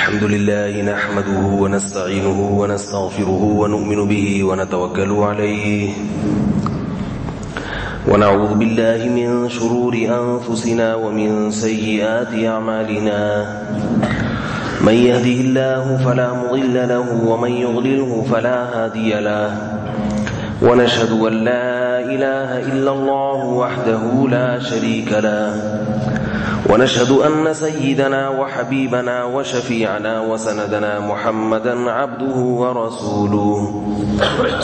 الحمد لله نحمده ونستعينه ونستغفره ونؤمن به ونتوكل عليه ونعوذ بالله من شرور أنفسنا ومن سيئات أعمالنا من يهده الله فلا مضل له ومن يضلله فلا هادي له ونشهد أن لا إله إلا الله وحده لا شريك له ونشهد أن سيدنا وحبيبنا وشفيعنا وسندنا محمدا عبده ورسوله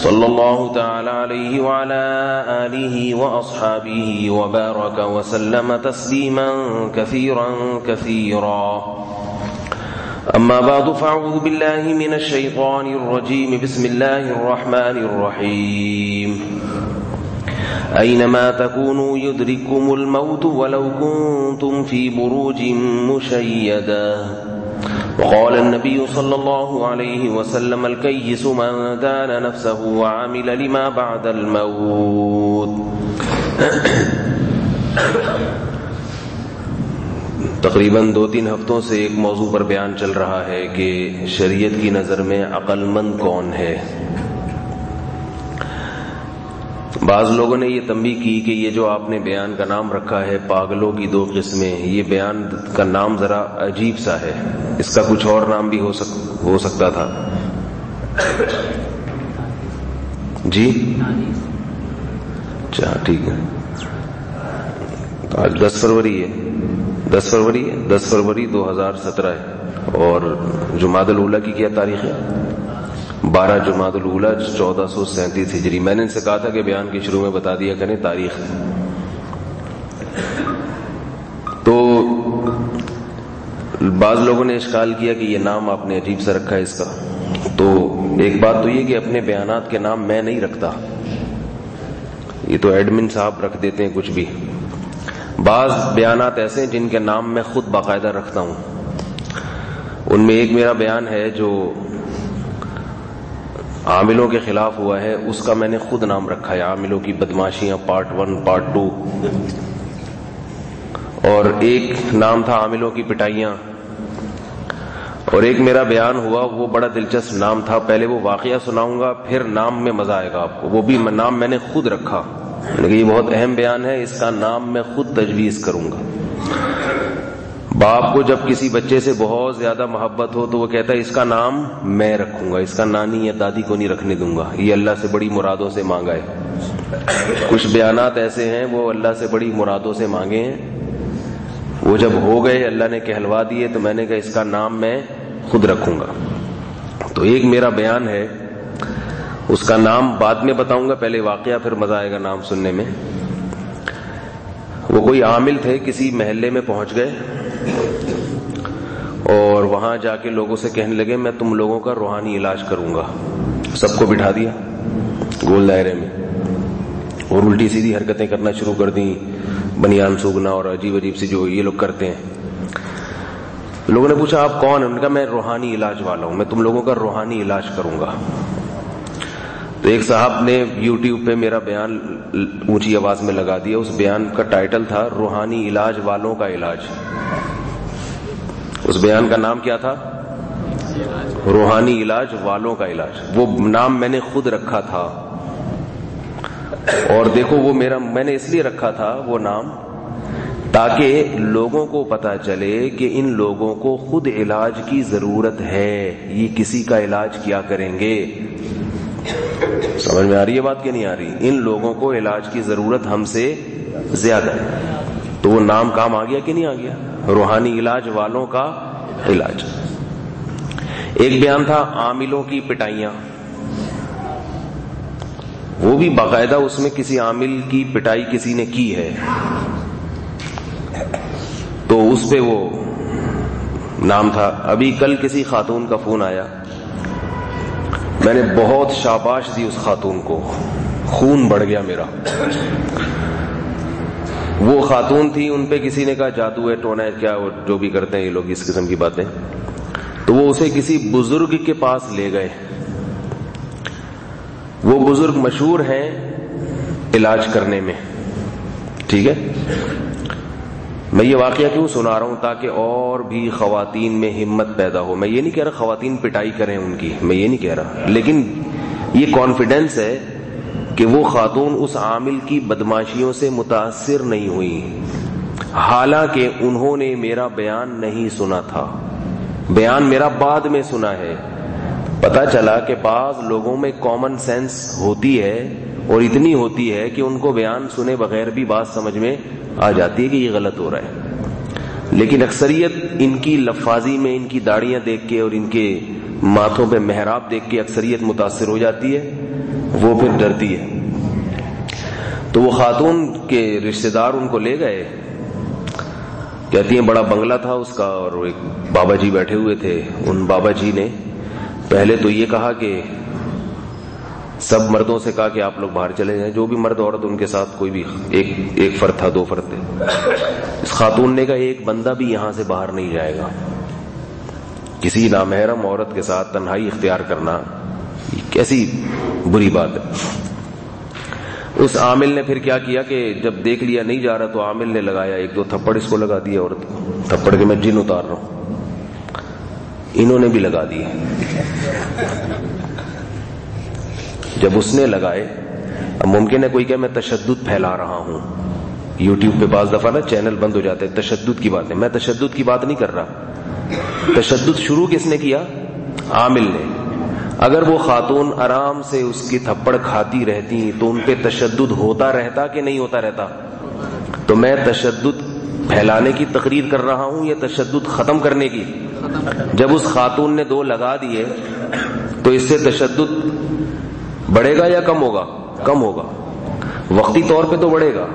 صلى الله تعالى عليه وعلى آله وأصحابه وبارك وسلم تسليما كثيرا كثيرا. أما بعد فأعوذ بالله من الشيطان الرجيم. بسم الله الرحمن الرحيم. أينما تكونوا يدرككم الموت ولو كنتم في بروج مشيدة. وقال النبي صلى الله عليه وسلم الكيس من دان نفسه وعمل لما بعد الموت. تقریباً 2-3 ہفتوں سے ایک موضوع پر بیان چل رہا ہے کہ شریعت کی نظر میں عقل مند کون ہے. بعض لوگوں نے یہ تنبیہ کی کہ یہ جو آپ نے بیان کا نام رکھا ہے پاگلوں کی 2 قسمیں، یہ بیان کا نام ذرا عجیب سا ہے، اس کا کچھ اور نام بھی ہو سکتا تھا. جی اچھا ٹھیک ہے. آج 10 فروری 2017 ہے اور جمادی الاولیٰ کی کیا تاریخ ہے؟ 12 جمادی الاولیٰ 1437 ہجری. میں نے ان سے کہا تھا کہ بیان کے شروع میں بتا دیا کریں تاریخ. تو بعض لوگوں نے اشکال کیا کہ یہ نام آپ نے عجیب سا رکھا ہے اس کا. تو ایک بات تو یہ کہ اپنے بیانات کے نام میں نہیں رکھتا، یہ تو ایڈمن صاحب رکھ دیتے ہیں کچھ بھی. بعض بیانات ایسے ہیں جن کے نام میں خود باقاعدہ رکھتا ہوں. ان میں ایک میرا بیان ہے جو عاملوں کے خلاف ہوا ہے، اس کا میں نے خود نام رکھا ہے عاملوں کی بدماشیاں پارٹ 1 پارٹ 2. اور ایک نام تھا عاملوں کی پٹائیاں. اور ایک میرا بیان ہوا وہ بڑا دلچسپ نام تھا. پہلے وہ واقعہ سناؤں گا پھر نام میں مزہ آئے گا آپ کو. وہ بھی نام میں نے خود رکھا، لیکن یہ بہت اہم بیان ہے، اس کا نام میں خود تجویز کروں گا. باپ کو جب کسی بچے سے بہت زیادہ محبت ہو تو وہ کہتا ہے اس کا نام میں رکھوں گا، اس کا نانی یا دادی کو نہیں رکھنے دوں گا، یہ اللہ سے بڑی مرادوں سے مانگا ہے. کچھ بیانات ایسے ہیں وہ اللہ سے بڑی مرادوں سے مانگے ہیں، وہ جب ہو گئے اللہ نے کہلوا دیے تو میں نے کہا اس کا نام میں خود رکھوں گا. تو ایک میرا بیان ہے، اس کا نام بعد میں بتاؤں گا، پہلے واقعہ پھر مزہ آئے گا نام سننے میں. وہ کوئی عامل تھے، کسی محلے میں پہنچ گئے اور وہاں جا کے لوگوں سے کہنے لگے میں تم لوگوں کا روحانی علاج کروں گا. سب کو بٹھا دیا گول دائرے میں اور الٹی سیدھی حرکتیں کرنا شروع کر دیں، بنیان سوگنا اور عجیب عجیب سی جو یہ لوگ کرتے ہیں. لوگوں نے پوچھا آپ کون ہیں؟ ان کا میں روحانی علاج والا ہوں، میں تم لوگوں کا روحانی علاج کروں گا. تو ایک صاحب نے یوٹیوب پہ میرا بیان اونچی آواز میں لگا دیا. اس بیان کا ٹائٹل تھا روحانی علاج والوں کا علاج. اس بیان کا نام کیا تھا؟ روحانی علاج والوں کا علاج. وہ نام میں نے خود رکھا تھا. اور دیکھو وہ میں نے اس لیے رکھا تھا وہ نام تاکہ لوگوں کو پتا چلے کہ ان لوگوں کو خود علاج کی ضرورت ہے، یہ کسی کا علاج کیا کریں گے. سمجھ میں آ رہی ہے بات کہ نہیں آ رہی؟ ان لوگوں کو علاج کی ضرورت ہم سے زیادہ ہے. تو وہ نام کام آ گیا کہ نہیں آ گیا؟ روحانی علاج والوں کا علاج. ایک بیان تھا عاملوں کی پٹائیاں. وہ بھی باقاعدہ اس میں کسی عامل کی پٹائی کسی نے کی ہے تو اس پہ وہ نام تھا. ابھی کل کسی خاتون کا فون آیا، میں نے بہت شاباش دی اس خاتون کو، خون بڑھ گیا میرا. وہ خاتون تھی، ان پہ کسی نے کہا جادو ہے، ٹونا ہے، کیا جو بھی کرتے ہیں یہ لوگ اس قسم کی باتیں. تو وہ اسے کسی بزرگ کے پاس لے گئے. وہ بزرگ مشہور ہیں علاج کرنے میں، ٹھیک ہے. میں یہ واقعہ کیوں سنا رہا ہوں؟ تاکہ اور بھی خواتین میں ہمت پیدا ہو. میں یہ نہیں کہہ رہا خواتین پٹائی کریں ان کی، میں یہ نہیں کہہ رہا، لیکن یہ کانفیڈنس ہے کہ وہ خاتون اس عامل کی بدماشیوں سے متاثر نہیں ہوئی، حالانکہ انہوں نے میرا بیان نہیں سنا تھا، بیان میرا بعد میں سنا ہے. پتا چلا کہ بعض لوگوں میں کامن سینس ہوتی ہے اور اتنی ہوتی ہے کہ ان کو بیان سنے بغیر بھی بات سمجھ میں آ جاتی ہے کہ یہ غلط ہو رہا ہے. لیکن اکثریت ان کی لفاظی میں، ان کی داڑیاں دیکھ کے اور ان کے ماتھوں پہ محراب دیکھ کے اکثریت متاثر ہو جاتی ہے، وہ پھر ڈرتی ہے. تو وہ خاتون کے رشتہ دار ان کو لے گئے، کہتی ہیں بڑا بنگلہ تھا اس کا اور ایک بابا جی بیٹھے ہوئے تھے. ان بابا جی نے پہلے تو یہ کہا کہ سب مردوں سے کہا کہ آپ لوگ باہر چلے جائیں، جو بھی مرد عورت ان کے ساتھ کوئی بھی ایک فرد تھا، 2 فرد تھے. اس خاتون نے کہا ایک بندہ بھی یہاں سے باہر نہیں جائے گا. کسی نامحرم عورت کے ساتھ تنہائی اختیار کرنا کیسی بری بات ہے. اس عامل نے پھر کیا کیا کہ جب دیکھ لیا نہیں جا رہا تو عامل نے لگایا 1-2 تھپڑ اس کو لگا دیے عورت کو، تھپڑ کے میں جن اتار رہا ہوں. انہوں نے بھی لگا دیے. جب اس نے لگائے، اب ممکن ہے کوئی کہ میں تشدد پھیلا رہا ہوں، یوٹیوب پہ بعض دفعہ نا چینل بند ہو جاتے ہیں تشدد کی باتیں. میں تشدد کی بات نہیں کر رہا. تشدد شروع کس نے کیا؟ عامل نے. اگر وہ خاتون آرام سے اس کی تھپڑ کھاتی رہتی تو ان پہ تشدد ہوتا رہتا کہ نہیں ہوتا رہتا؟ تو میں تشدد پھیلانے کی تقریر کر رہا ہوں یا تشدد ختم کرنے کی؟ جب اس خاتون نے 2 لگا دیے تو اس سے تشدد بڑھے گا یا کم ہوگا؟ کم ہوگا. وقتی طور پہ تو بڑھے گا.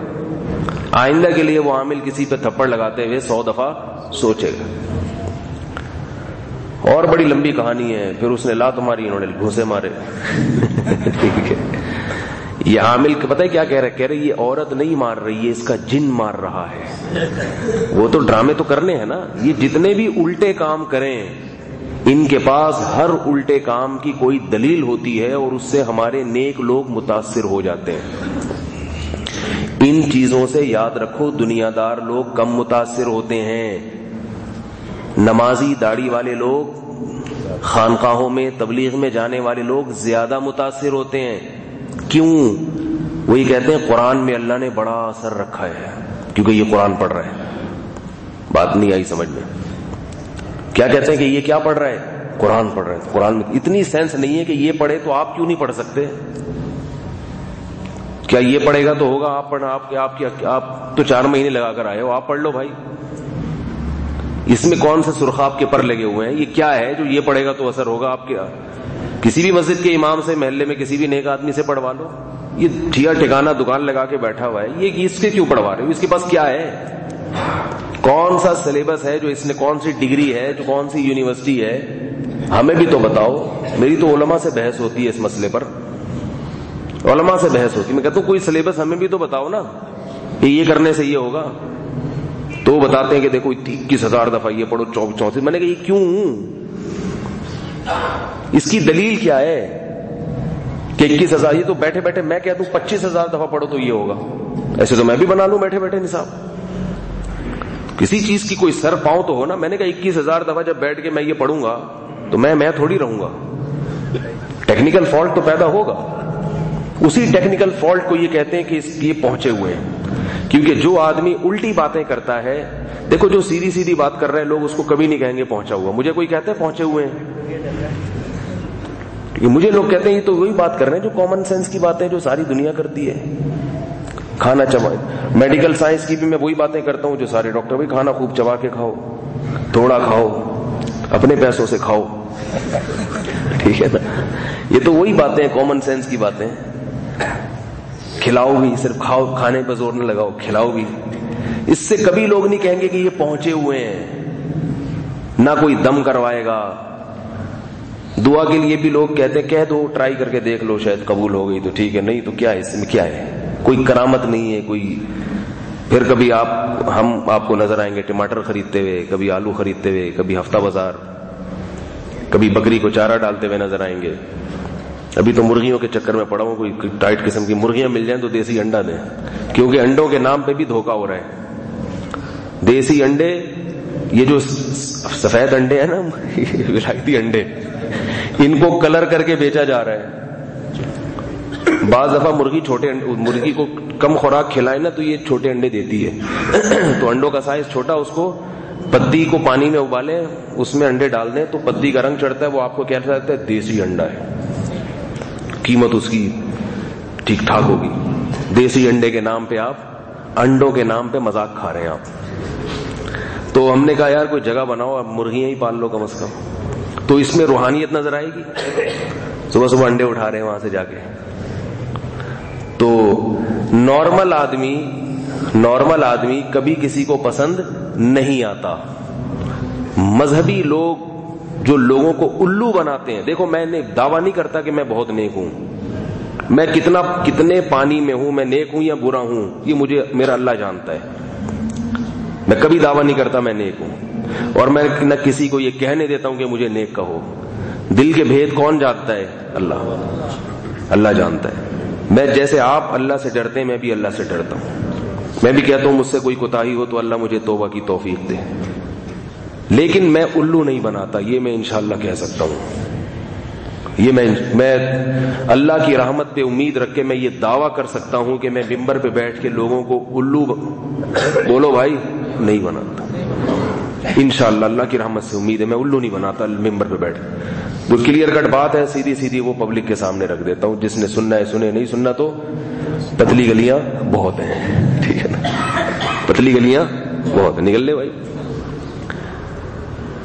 آئندہ کے لیے وہ عامل کسی پہ تھپڑ لگاتے ہوئے 100 دفعہ سوچے گا. اور بڑی لمبی کہانی ہے. پھر اس نے لات ماری، انہوں نے گھوسے مارے. ٹھیک ہے. یہ عامل پتہ ہے کیا کہہ رہے یہ عورت نہیں مار رہی ہے، اس کا جن مار رہا ہے. وہ تو ڈرامے تو کرنے ہیں نا. یہ جتنے بھی الٹے کام کریں ان کے پاس ہر الٹے کام کی کوئی دلیل ہوتی ہے اور اس سے ہمارے نیک لوگ متاثر ہو جاتے ہیں. ان چیزوں سے یاد رکھو دنیا دار لوگ کم متاثر ہوتے ہیں. نمازی داڑھی والے لوگ، خانقاہوں میں تبلیغ میں جانے والے لوگ زیادہ متاثر ہوتے ہیں. کیوں؟ وہی کہتے ہیں قرآن میں اللہ نے بڑا اثر رکھا ہے کیونکہ یہ قرآن پڑھ رہا ہے. بات نہیں آئی سمجھ میں؟ کیا کہتے ہیں کہ یہ کیا پڑھ رہا ہے؟ قرآن پڑھ رہا ہے. قرآن میں اتنی سینس نہیں ہے کہ یہ پڑھے تو آپ کیوں نہیں پڑھ سکتے؟ کیا یہ پڑھے گا تو ہوگا آپ پڑھنا؟ آپ تو 4 مہینے لگا کر آئے ہو، آپ پڑھ لو بھائی. اس میں کون سے سرخاب کے پر لگے ہوئے ہیں؟ یہ کیا ہے جو یہ پڑھے گا تو اثر ہوگا؟ آپ کیا کسی بھی مسجد کے امام سے، محلے میں کسی بھی نیک آدمی سے پڑھوا لو. یہ ٹھیا ٹھکانا دکان لگا کے بیٹھا ہوا ہے، یہ اس کے کیوں پڑھوا رہے ہو؟ اس کے پاس کیا ہے؟ کون سا سلیبس ہے جو اس نے، کون سی ڈگری ہے جو، کون سی یونیورسٹی ہے؟ ہمیں بھی تو بتاؤ. میری تو علماء سے بحث ہوتی ہے اس مسئلے پر، علماء سے بحث ہوتی ہے. میں کہتا ہوں کوئی سلیبس ہمیں بھی تو بتاؤ نا کہ یہ کرنے سے یہ ہوگا. تو وہ بتاتے ہیں کہ دیکھو 21,000 دفعہ یہ پڑھو 34. میں نے کہا یہ کیوں؟ اس کی دلیل کیا ہے کہ 21,000؟ یہ تو بیٹھے بیٹھے میں کہہ دوں 25,000 دفعہ پڑھو تو یہ ہوگا. ایسے تو میں بھی بنا لوں بیٹھے بیٹھے نصاب. کسی چیز کی کوئی سر پاؤں تو ہو نا. میں نے کہا 21,000 دفعہ جب بیٹھ کے میں یہ پڑھوں گا تو میں تھوڑی رہوں گا. ٹیکنیکل فالٹ تو پیدا ہوگا. اسی ٹیکنیکل فالٹ کو یہ کہتے ہیں کہ یہ پہنچے ہوئے ہیں. کیونکہ جو آدمی الٹی باتیں کرتا ہے، دیکھو جو سیدھی سیدھی بات کر رہے ہیں لوگ اس کو کبھی نہیں کہیں گے پہنچا ہوا. مجھے کوئی کہتے ہیں پہنچے ہوئے ہیں؟ مجھے لوگ کہتے ہیں یہ تو وہی بات کر رہے ہیں جو کامن سینس کی باتیں جو ساری دنیا کرتی ہے. کھانا چبا، میڈیکل سائنس کی بھی میں وہی باتیں کرتا ہوں جو سارے ڈاکٹر، بھائی کھانا خوب چبا کے کھاؤ، تھوڑا کھاؤ، اپنے پیسوں سے کھاؤ. ٹھیک ہے نا؟ یہ تو وہی باتیں ہیں، کامن سینس کی باتیں. کھلاؤ بھی، صرف کھاؤ، کھانے پہ زور نہ لگاؤ، کھلاؤ بھی. اس سے کبھی لوگ نہیں کہیں گے کہ یہ پہنچے ہوئے ہیں. نہ کوئی دم کروائے گا. دعا کے لیے بھی لوگ کہتے ہیں کہہ دو، ٹرائی کر کے دیکھ لو، شاید قبول ہو گئی تو ٹھیک ہے، نہیں تو کیا ہے اس میں؟ کیا ہے؟ کوئی کرامت نہیں ہے کوئی. پھر کبھی ہم آپ کو نظر آئیں گے ٹماٹر خریدتے ہوئے، کبھی آلو خریدتے ہوئے، کبھی ہفتہ بازار، کبھی بکری کو چارہ ڈالتے ہوئے نظر آئیں گے. ابھی تو مرغیوں کے چکر میں پڑا ہوں، کوئی ٹائٹ قسم کی مرغیاں مل جائیں تو دیسی انڈا دیں، کیونکہ انڈوں کے نام پہ بھی دھوکہ ہو رہا ہے. دیسی انڈے، یہ جو سفید انڈے ہیں نا ولایتی انڈے، ان کو کلر کر کے بیچا جا رہا ہے. بعض دفعہ مرغی کو کم خوراک کھلائے نا تو یہ چھوٹے انڈے دیتی ہے. تو انڈوں کا سائز چھوٹا، اس کو پتی کو پانی میں ابالیں، اس میں انڈے ڈال دیں تو پتی کا رنگ چڑھتا ہے، وہ آپ کو کہتا ہے دیسی انڈا ہے، قیمت اس کی ٹھیک ٹھاک ہوگی. دیسی انڈے کے نام پہ آپ انڈوں کے نام پہ مذاق کھا رہے ہیں آپ. تو ہم نے کہا یار کوئی جگہ بناؤ، اب مرغیاں ہی پال لو کم از کم. تو اس میں روحانیت نظر آئے گی. صبح صبح انڈے اٹھا رہے ہیں وہاں سے جا کے. تو نارمل آدمی کبھی کسی کو پسند نہیں آتا. مذہبی لوگ جو لوگوں کو الو بناتے ہیں، دیکھو میں نے دعویٰ نہیں کرتا کہ میں بہت نیک ہوں، میں کتنے پانی میں ہوں، میں نیک ہوں یا برا ہوں، یہ میرا اللہ جانتا ہے. میں کبھی دعویٰ نہیں کرتا میں نیک ہوں، اور میں نہ کسی کو یہ کہنے دیتا ہوں کہ مجھے نیک کہو. دل کے بھید کون جانتا ہے؟ اللہ جانتا ہے. میں جیسے آپ اللہ سے ڈرتے ہیں، میں بھی اللہ سے ڈرتا ہوں. میں بھی کہتا ہوں مجھ سے کوئی کوتاہی ہو تو اللہ مجھے توبہ کی توفیق دے، لیکن میں الو نہیں بناتا، یہ میں انشاءاللہ کہہ سکتا ہوں. یہ میں اللہ کی رحمت پہ امید رکھ کے میں یہ دعویٰ کر سکتا ہوں کہ میں ممبر پہ بیٹھ کے لوگوں کو الو بولو بھائی نہیں بناتا. انشاءاللہ اللہ کی رحمت سے امید ہے میں الو نہیں بناتا ممبر پہ بیٹھ. جو کلیئر کٹ بات ہے سیدھی وہ پبلک کے سامنے رکھ دیتا ہوں. جس نے سننا ہے سنے، نہیں سننا تو پتلی گلیاں بہت ہیں، ٹھیک ہے نا، پتلی گلیاں بہت ہیں، نکل لے بھائی.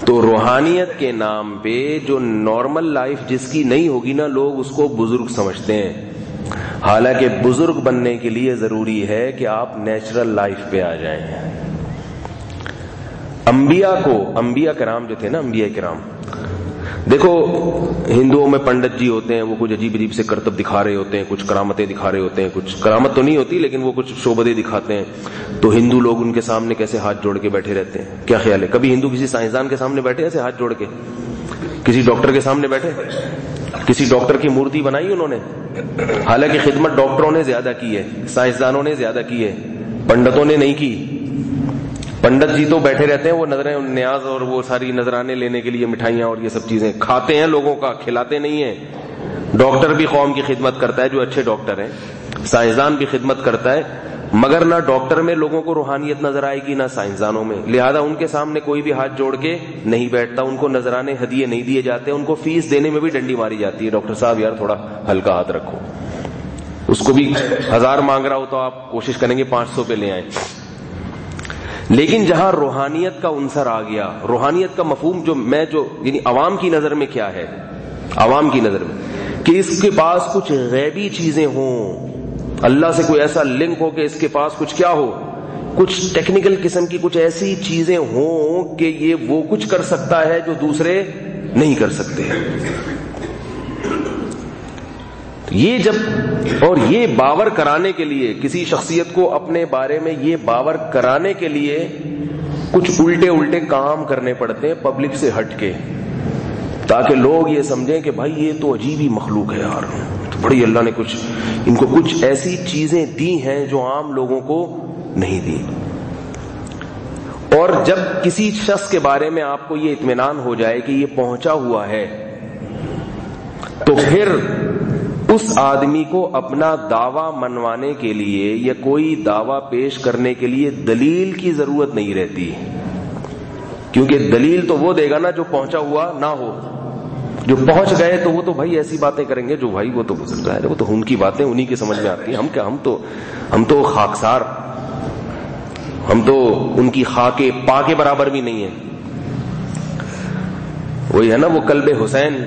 تو روحانیت کے نام پہ جو نارمل لائف جس کی نہیں ہوگی نا، لوگ اس کو بزرگ سمجھتے ہیں. حالانکہ بزرگ بننے کے لیے ضروری ہے کہ آپ نیچرل لائف پہ آ جائیں. انبیاء کرام جو تھے نا، انبیاء کرام، دیکھو ہندوؤں میں پنڈت جی ہوتے ہیں، وہ کچھ عجیب سے کرتب دکھا رہے ہوتے ہیں، کچھ کرامتیں دکھا رہے ہوتے ہیں، کچھ کرامت تو نہیں ہوتی لیکن وہ کچھ شعبدے دکھاتے ہیں. تو ہندو لوگ ان کے سامنے کیسے ہاتھ جوڑ کے بیٹھے رہتے ہیں؟ کیا خیال ہے کبھی ہندو کسی سائنسدان کے سامنے بیٹھے ایسے ہاتھ جوڑ کے؟ کسی ڈاکٹر کے سامنے بیٹھے؟ کسی ڈاکٹر کی مورتی بنائی انہوں نے؟ حالانکہ خدمت ڈاکٹروں نے زیادہ کی ہے، سائنسدانوں نے زیادہ کی ہے، پنڈتوں نے نہیں کی. پنڈت جی تو بیٹھے رہتے ہیں، وہ نظریں نیاز اور وہ ساری نذرانے لینے کے لیے مٹھائیاں اور یہ سب چیزیں کھاتے ہیں، لوگوں کا کھلاتے نہیں ہیں. ڈاکٹر بھی قوم کی خدمت کرتا ہے جو اچھے ڈاکٹر ہیں، سائنسدان بھی خدمت کرتا ہے، مگر نہ ڈاکٹر میں لوگوں کو روحانیت نظر آئے گی نہ سائنسدانوں میں. لہذا ان کے سامنے کوئی بھی ہاتھ جوڑ کے نہیں بیٹھتا، ان کو نذرانے ہدیے نہیں دیے جاتے، ان کو فیس دینے میں بھی ڈنڈی ماری جاتی ہے. ڈاکٹر صاحب یار تھوڑا ہلکا ہاتھ رکھو. اس کو بھی 1000 مانگ رہا ہو تو آپ کوشش کریں گے 500 پہ لے آئیں. لیکن جہاں روحانیت کا عنصر آ گیا، روحانیت کا مفہوم جو یعنی عوام کی نظر میں کیا ہے؟ عوام کی نظر میں کہ اس کے پاس کچھ غیبی چیزیں ہوں، اللہ سے کوئی ایسا لنک ہو کہ اس کے پاس کچھ کیا ہو، کچھ ٹیکنیکل قسم کی کچھ ایسی چیزیں ہوں کہ یہ وہ کچھ کر سکتا ہے جو دوسرے نہیں کر سکتے. یہ باور کرانے کے لیے کسی شخصیت کو اپنے بارے میں یہ باور کرانے کے لیے کچھ الٹے کام کرنے پڑتے ہیں پبلک سے ہٹ کے، تاکہ لوگ یہ سمجھیں کہ بھائی یہ تو عجیب ہی مخلوق ہے یار، تو بڑی اللہ نے ان کو کچھ ایسی چیزیں دی ہیں جو عام لوگوں کو نہیں دی. اور جب کسی شخص کے بارے میں آپ کو یہ اطمینان ہو جائے کہ یہ پہنچا ہوا ہے، تو پھر اس آدمی کو اپنا دعویٰ منوانے کے لیے یا کوئی دعویٰ پیش کرنے کے لیے دلیل کی ضرورت نہیں رہتی، کیونکہ دلیل تو وہ دے گا نا جو پہنچا ہوا نہ ہو. جو پہنچ گئے تو وہ تو بھائی ایسی باتیں کریں گے جو بھائی وہ تو بزرگ ہے، وہ تو ان کی باتیں انہی کی سمجھ میں آتی ہیں. ہم تو خاکسار، ہم تو ان کی خاک پا کے برابر بھی نہیں ہیں. وہی ہے نا وہ کلب حسین،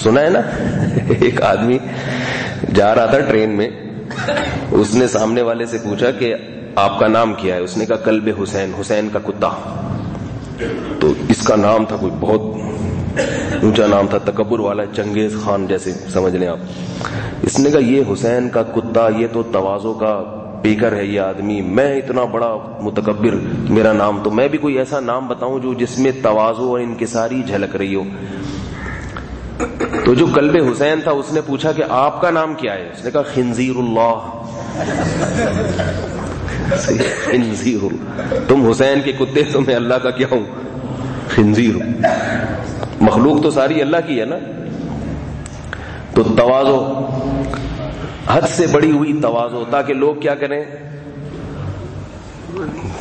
سنا ہے نا؟ ایک آدمی جا رہا تھا ٹرین میں، اس نے سامنے والے سے پوچھا کہ آپ کا نام کیا ہے؟ اس نے کہا کلب حسین، حسین کا کتا. تو اس کا نام تھا کوئی بہت اونچا نام تھا، تکبر والا، چنگیز خان جیسے سمجھ لیں آپ. اس نے کہا یہ حسین کا کتا، یہ تو تواضع کا پیکر ہے یہ آدمی، میں اتنا بڑا متکبر، میرا نام تو میں بھی کوئی ایسا نام بتاؤں جو جس میں تواضع اور انکساری جھلک رہی ہو. تو جو کلب حسین تھا اس نے پوچھا کہ آپ کا نام کیا ہے؟ اس نے کہا خنزیر اللہ. خنزیر ہوں. تم حسین کے کتے تو میں اللہ کا کیا ہوں؟ خنزیر ہوں. مخلوق تو ساری اللہ کی ہے نا. تو تواضع، حد سے بڑی ہوئی تواضع، تاکہ لوگ کیا کریں؟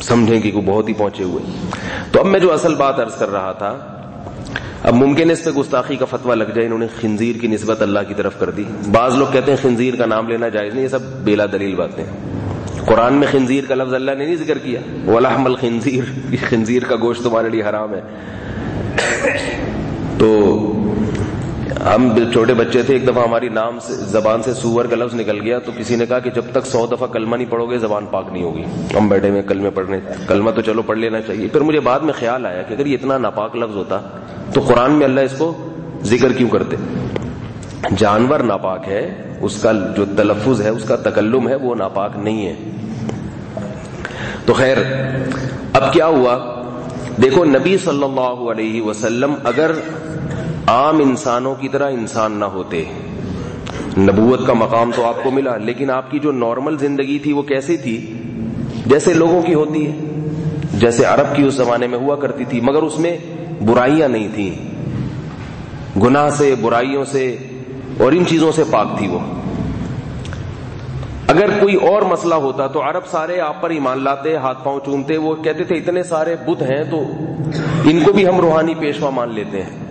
سمجھیں کہ کوئی بہت ہی پہنچے ہوئے. تو اب میں جو اصل بات عرض کر رہا تھا، اب ممکن ہے اس پہ گستاخی کا فتویٰ لگ جائے، انہوں نے خنزیر کی نسبت اللہ کی طرف کر دی. بعض لوگ کہتے ہیں خنزیر کا نام لینا جائز نہیں. یہ سب بلا دلیل باتیں. قرآن میں خنزیر کا لفظ اللہ نے نہیں ذکر کیا. وَلَحْمَ الْخِنزِيرِ، خنزیر کا گوشت تمہارے لیے حرام ہے. تو ہم چھوٹے بچے تھے، ایک دفعہ ہماری نام سے زبان سے سور کا لفظ نکل گیا، تو کسی نے کہا کہ جب تک 100 دفعہ کلمہ نہیں پڑھو گے زبان پاک نہیں ہوگی. ہم بیٹھے ہوئے کلمے پڑھنے، کلمہ تو چلو پڑھ لینا چاہیے. پھر مجھے بعد میں خیال آیا کہ اگر یہ اتنا ناپاک لفظ ہوتا تو قرآن میں اللہ اس کو ذکر کیوں کرتے؟ جانور ناپاک ہے، اس کا جو تلفظ ہے، اس کا تکلم ہے، وہ ناپاک نہیں ہے. تو خیر اب کیا ہوا؟ دیکھو نبی صلی اللہ علیہ وسلم اگر عام انسانوں کی طرح انسان نہ ہوتے، نبوت کا مقام تو آپ کو ملا، لیکن آپ کی جو نارمل زندگی تھی وہ کیسی تھی؟ جیسے لوگوں کی ہوتی ہے، جیسے عرب کی اس زمانے میں ہوا کرتی تھی، مگر اس میں برائیاں نہیں تھیں، گناہ سے، برائیوں سے اور ان چیزوں سے پاک تھی وہ. اگر کوئی اور مسئلہ ہوتا تو عرب سارے آپ پر ایمان لاتے، ہاتھ پاؤں چومتے. وہ کہتے تھے اتنے سارے بت ہیں تو ان کو بھی ہم روحانی پیشوا مان لیتے ہیں.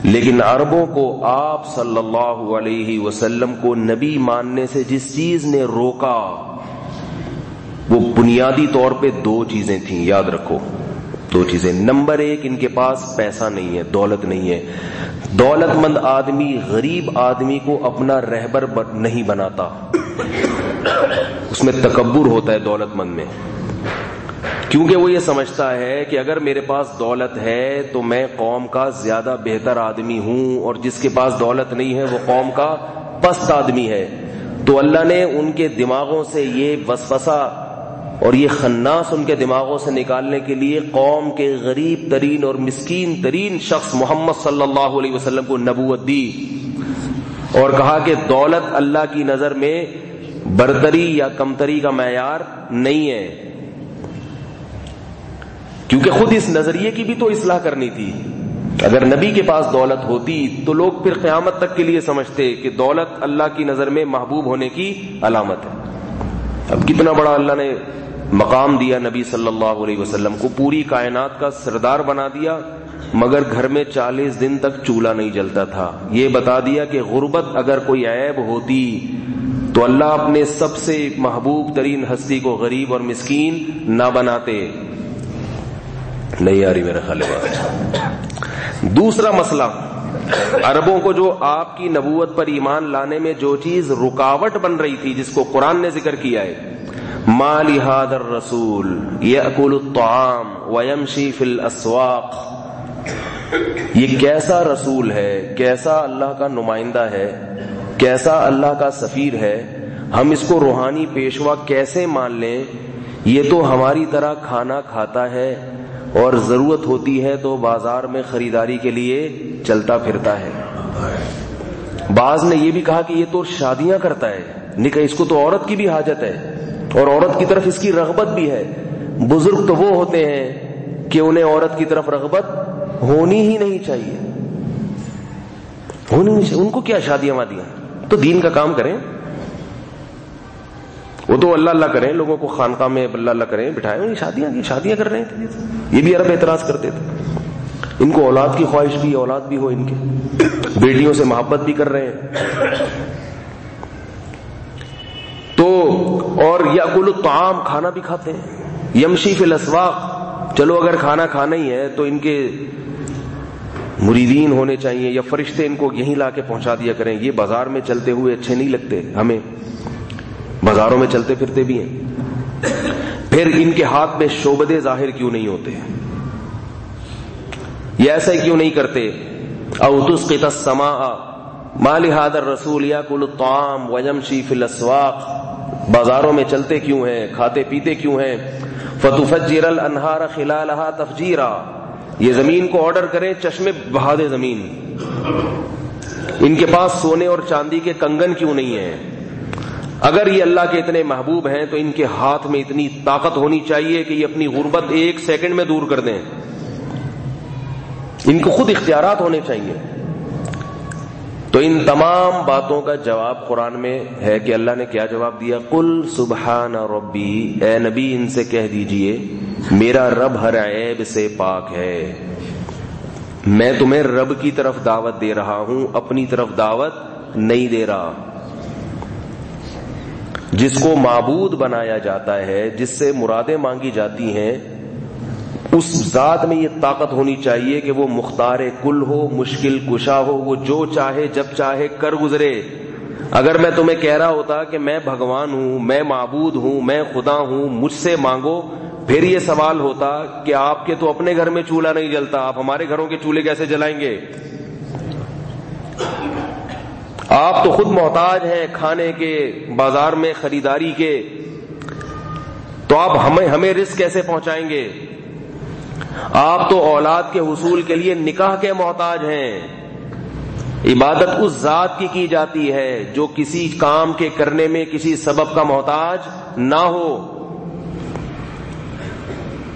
لیکن عربوں کو آپ صلی اللہ علیہ وسلم کو نبی ماننے سے جس چیز نے روکا وہ بنیادی طور پہ 2 چیزیں تھیں. یاد رکھو 2 چیزیں. نمبر 1، ان کے پاس پیسہ نہیں ہے، دولت نہیں ہے. دولت مند آدمی غریب آدمی کو اپنا رہبر نہیں بناتا، اس میں تکبر ہوتا ہے دولت مند میں، کیونکہ وہ یہ سمجھتا ہے کہ اگر میرے پاس دولت ہے تو میں قوم کا زیادہ بہتر آدمی ہوں، اور جس کے پاس دولت نہیں ہے وہ قوم کا پست آدمی ہے. تو اللہ نے ان کے دماغوں سے یہ وسوسہ اور یہ خناس ان کے دماغوں سے نکالنے کے لیے قوم کے غریب ترین اور مسکین ترین شخص محمد صلی اللہ علیہ وسلم کو نبوت دی، اور کہا کہ دولت اللہ کی نظر میں برتری یا کمتری کا معیار نہیں ہے. کیونکہ خود اس نظریے کی بھی تو اصلاح کرنی تھی. اگر نبی کے پاس دولت ہوتی تو لوگ پھر قیامت تک کے لیے سمجھتے کہ دولت اللہ کی نظر میں محبوب ہونے کی علامت ہے. اب کتنا بڑا اللہ نے مقام دیا نبی صلی اللہ علیہ وسلم کو، پوری کائنات کا سردار بنا دیا، مگر گھر میں 40 دن تک چولہا نہیں جلتا تھا. یہ بتا دیا کہ غربت اگر کوئی عیب ہوتی تو اللہ اپنے سب سے محبوب ترین ہستی کو غریب اور مسکین نہ بناتے. نہیں آ رہی میرا خیال ہے. دوسرا مسئلہ، عربوں کو جو آپ کی نبوت پر ایمان لانے میں جو چیز رکاوٹ بن رہی تھی، جس کو قرآن نے ذکر کیا ہے، ما لہذا الرسول یأکل الطعام ویمشی فی الاسواق، یہ کیسا رسول ہے، کیسا اللہ کا نمائندہ ہے، کیسا اللہ کا سفیر ہے، ہم اس کو روحانی پیشوا کیسے مان لیں؟ یہ تو ہماری طرح کھانا کھاتا ہے اور ضرورت ہوتی ہے تو بازار میں خریداری کے لیے چلتا پھرتا ہے. بعض نے یہ بھی کہا کہ یہ تو شادیاں کرتا ہے، نکاح، اس کو تو عورت کی بھی حاجت ہے اور عورت کی طرف اس کی رغبت بھی ہے. بزرگ تو وہ ہوتے ہیں کہ انہیں عورت کی طرف رغبت ہونی ہی نہیں چاہیے، ہونی نہیں چاہیے. ان کو کیا شادیاں وادیاں، تو دین کا کام کریں. وہ تو اللہ اللہ کریں، لوگوں کو خانقاہ میں اللہ اللہ کریں، بٹھائیں. شادیاں کر رہے تھے. یہ بھی عرب اعتراض کرتے تھے. ان کو اولاد کی خواہش بھی، اولاد بھی ہو، ان کے بیٹیوں سے محبت بھی کر رہے ہیں. تو اور یاکل الطعام، کھانا بھی کھاتے ہیں. یمشی فی الاسواق، چلو اگر کھانا کھانا ہی ہے تو ان کے مریدین ہونے چاہیے یا فرشتے ان کو یہیں لا کے پہنچا دیا کریں. یہ بازار میں چلتے ہوئے اچھے نہیں لگتے ہمیں، بازاروں میں چلتے پھرتے بھی ہیں. پھر ان کے ہاتھ میں شعبدے ظاہر کیوں نہیں ہوتے؟ یہ ایسا کیوں نہیں کرتے؟ او تسقط السماء ما لهذا الرسول یاکل الطعام ویمشی فی الاسواق، بازاروں میں چلتے کیوں ہیں، کھاتے پیتے کیوں ہیں؟ فتفجر الانہار خلالها تفجیرا، یہ زمین کو آرڈر کریں چشمے بہا دے زمین. ان کے پاس سونے اور چاندی کے کنگن کیوں نہیں ہیں؟ اگر یہ اللہ کے اتنے محبوب ہیں تو ان کے ہاتھ میں اتنی طاقت ہونی چاہیے کہ یہ اپنی غربت 1 سیکنڈ میں دور کر دیں. ان کو خود اختیارات ہونے چاہیے. تو ان تمام باتوں کا جواب قرآن میں ہے کہ اللہ نے کیا جواب دیا؟ قل سبحان ربی، اے نبی ان سے کہہ دیجئے میرا رب ہر عیب سے پاک ہے. میں تمہیں رب کی طرف دعوت دے رہا ہوں، اپنی طرف دعوت نہیں دے رہا. جس کو معبود بنایا جاتا ہے، جس سے مرادیں مانگی جاتی ہیں، اس ذات میں یہ طاقت ہونی چاہیے کہ وہ مختار کل ہو، مشکل کشا ہو، وہ جو چاہے جب چاہے کر گزرے. اگر میں تمہیں کہہ رہا ہوتا کہ میں بھگوان ہوں، میں معبود ہوں، میں خدا ہوں، مجھ سے مانگو، پھر یہ سوال ہوتا کہ آپ کے تو اپنے گھر میں چولہا نہیں جلتا، آپ ہمارے گھروں کے چولہے کیسے جلائیں گے؟ آپ تو خود محتاج ہیں کھانے کے، بازار میں خریداری کے، تو آپ ہمیں رزق کیسے پہنچائیں گے؟ آپ تو اولاد کے حصول کے لیے نکاح کے محتاج ہیں. عبادت اس ذات کی جاتی ہے جو کسی کام کے کرنے میں کسی سبب کا محتاج نہ ہو.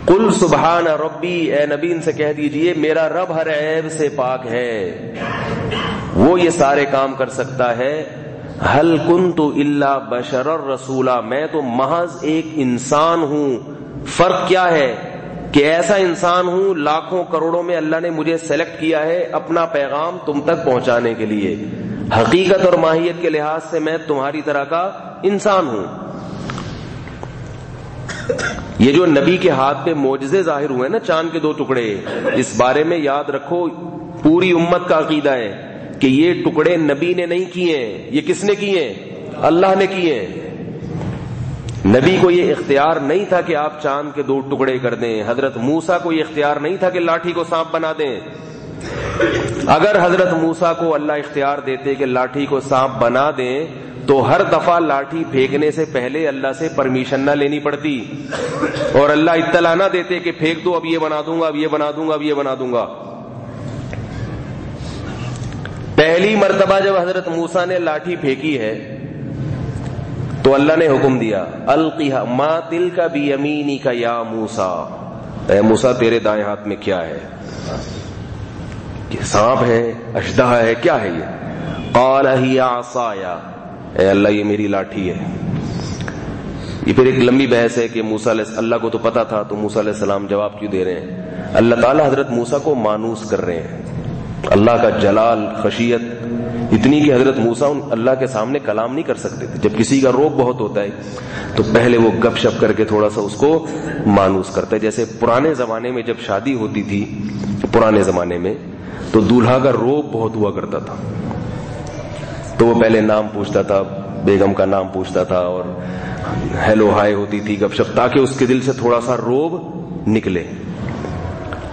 قل سبحان ربی، اے نبی ان سے کہہ دیجئے میرا رب ہر عیب سے پاک ہے، وہ یہ سارے کام کر سکتا ہے. هل كنت الا بشرا رسولا، میں تو محض ایک انسان ہوں. فرق کیا ہے کہ ایسا انسان ہوں لاکھوں کروڑوں میں اللہ نے مجھے سلیکٹ کیا ہے اپنا پیغام تم تک پہنچانے کے لیے. حقیقت اور ماہیت کے لحاظ سے میں تمہاری طرح کا انسان ہوں. یہ جو نبی کے ہاتھ پہ معجزے ظاہر ہوئے نا، چاند کے 2 ٹکڑے، اس بارے میں یاد رکھو پوری امت کا عقیدہ ہے کہ یہ ٹکڑے نبی نے نہیں کیے ہیں. یہ کس نے کیے ہیں؟ اللہ نے کیے ہیں. نبی کو یہ اختیار نہیں تھا کہ آپ چاند کے 2 ٹکڑے کر دیں. حضرت موسیٰ کو یہ اختیار نہیں تھا کہ لاٹھی کو سانپ بنا دیں. اگر حضرت موسیٰ کو اللہ اختیار دیتے کہ لاٹھی کو سانپ بنا دیں تو ہر دفعہ لاٹھی پھینکنے سے پہلے اللہ سے پرمیشن نہ لینی پڑتی، اور اللہ اطلاع نہ دیتے کہ پھینک دو، اب یہ بنا دوں گا، اب یہ بنا دوں گا، اب یہ بنا دوں گا. پہلی مرتبہ جب حضرت موسیٰ نے لاٹھی پھینکی ہے تو اللہ نے حکم دیا القیھا ما تلک بیمینک یا موسیٰ، اے موسیٰ تیرے دائیں ہاتھ میں کیا ہے؟ کہ سانپ ہے، اشدہ ہے، کیا ہے یہ؟ قال ہی عصای، اے اللہ یہ میری لاٹھی ہے. یہ پھر ایک لمبی بحث ہے کہ موسیٰ اللہ کو تو پتا تھا تو موسیٰ علیہ السلام جواب کیوں دے رہے ہیں؟ اللہ تعالیٰ حضرت موسیٰ کو مانوس کر رہے ہیں. اللہ کا جلال خشیت اتنی کہ حضرت موسیٰ اللہ کے سامنے کلام نہیں کر سکتے تھے. جب کسی کا روب بہت ہوتا ہے تو پہلے وہ گپ شپ کر کے تھوڑا سا اس کو مانوس کرتا ہے. جیسے پرانے زمانے میں جب شادی ہوتی تھی، پرانے زمانے میں تو دولہا کا روب بہت ہوا کرتا تھا، تو وہ پہلے نام پوچھتا تھا، بیگم کا نام پوچھتا تھا، اور ہیلو ہائے ہوتی تھی، گپ شپ، تاکہ اس کے دل سے تھوڑا سا روب نکلے.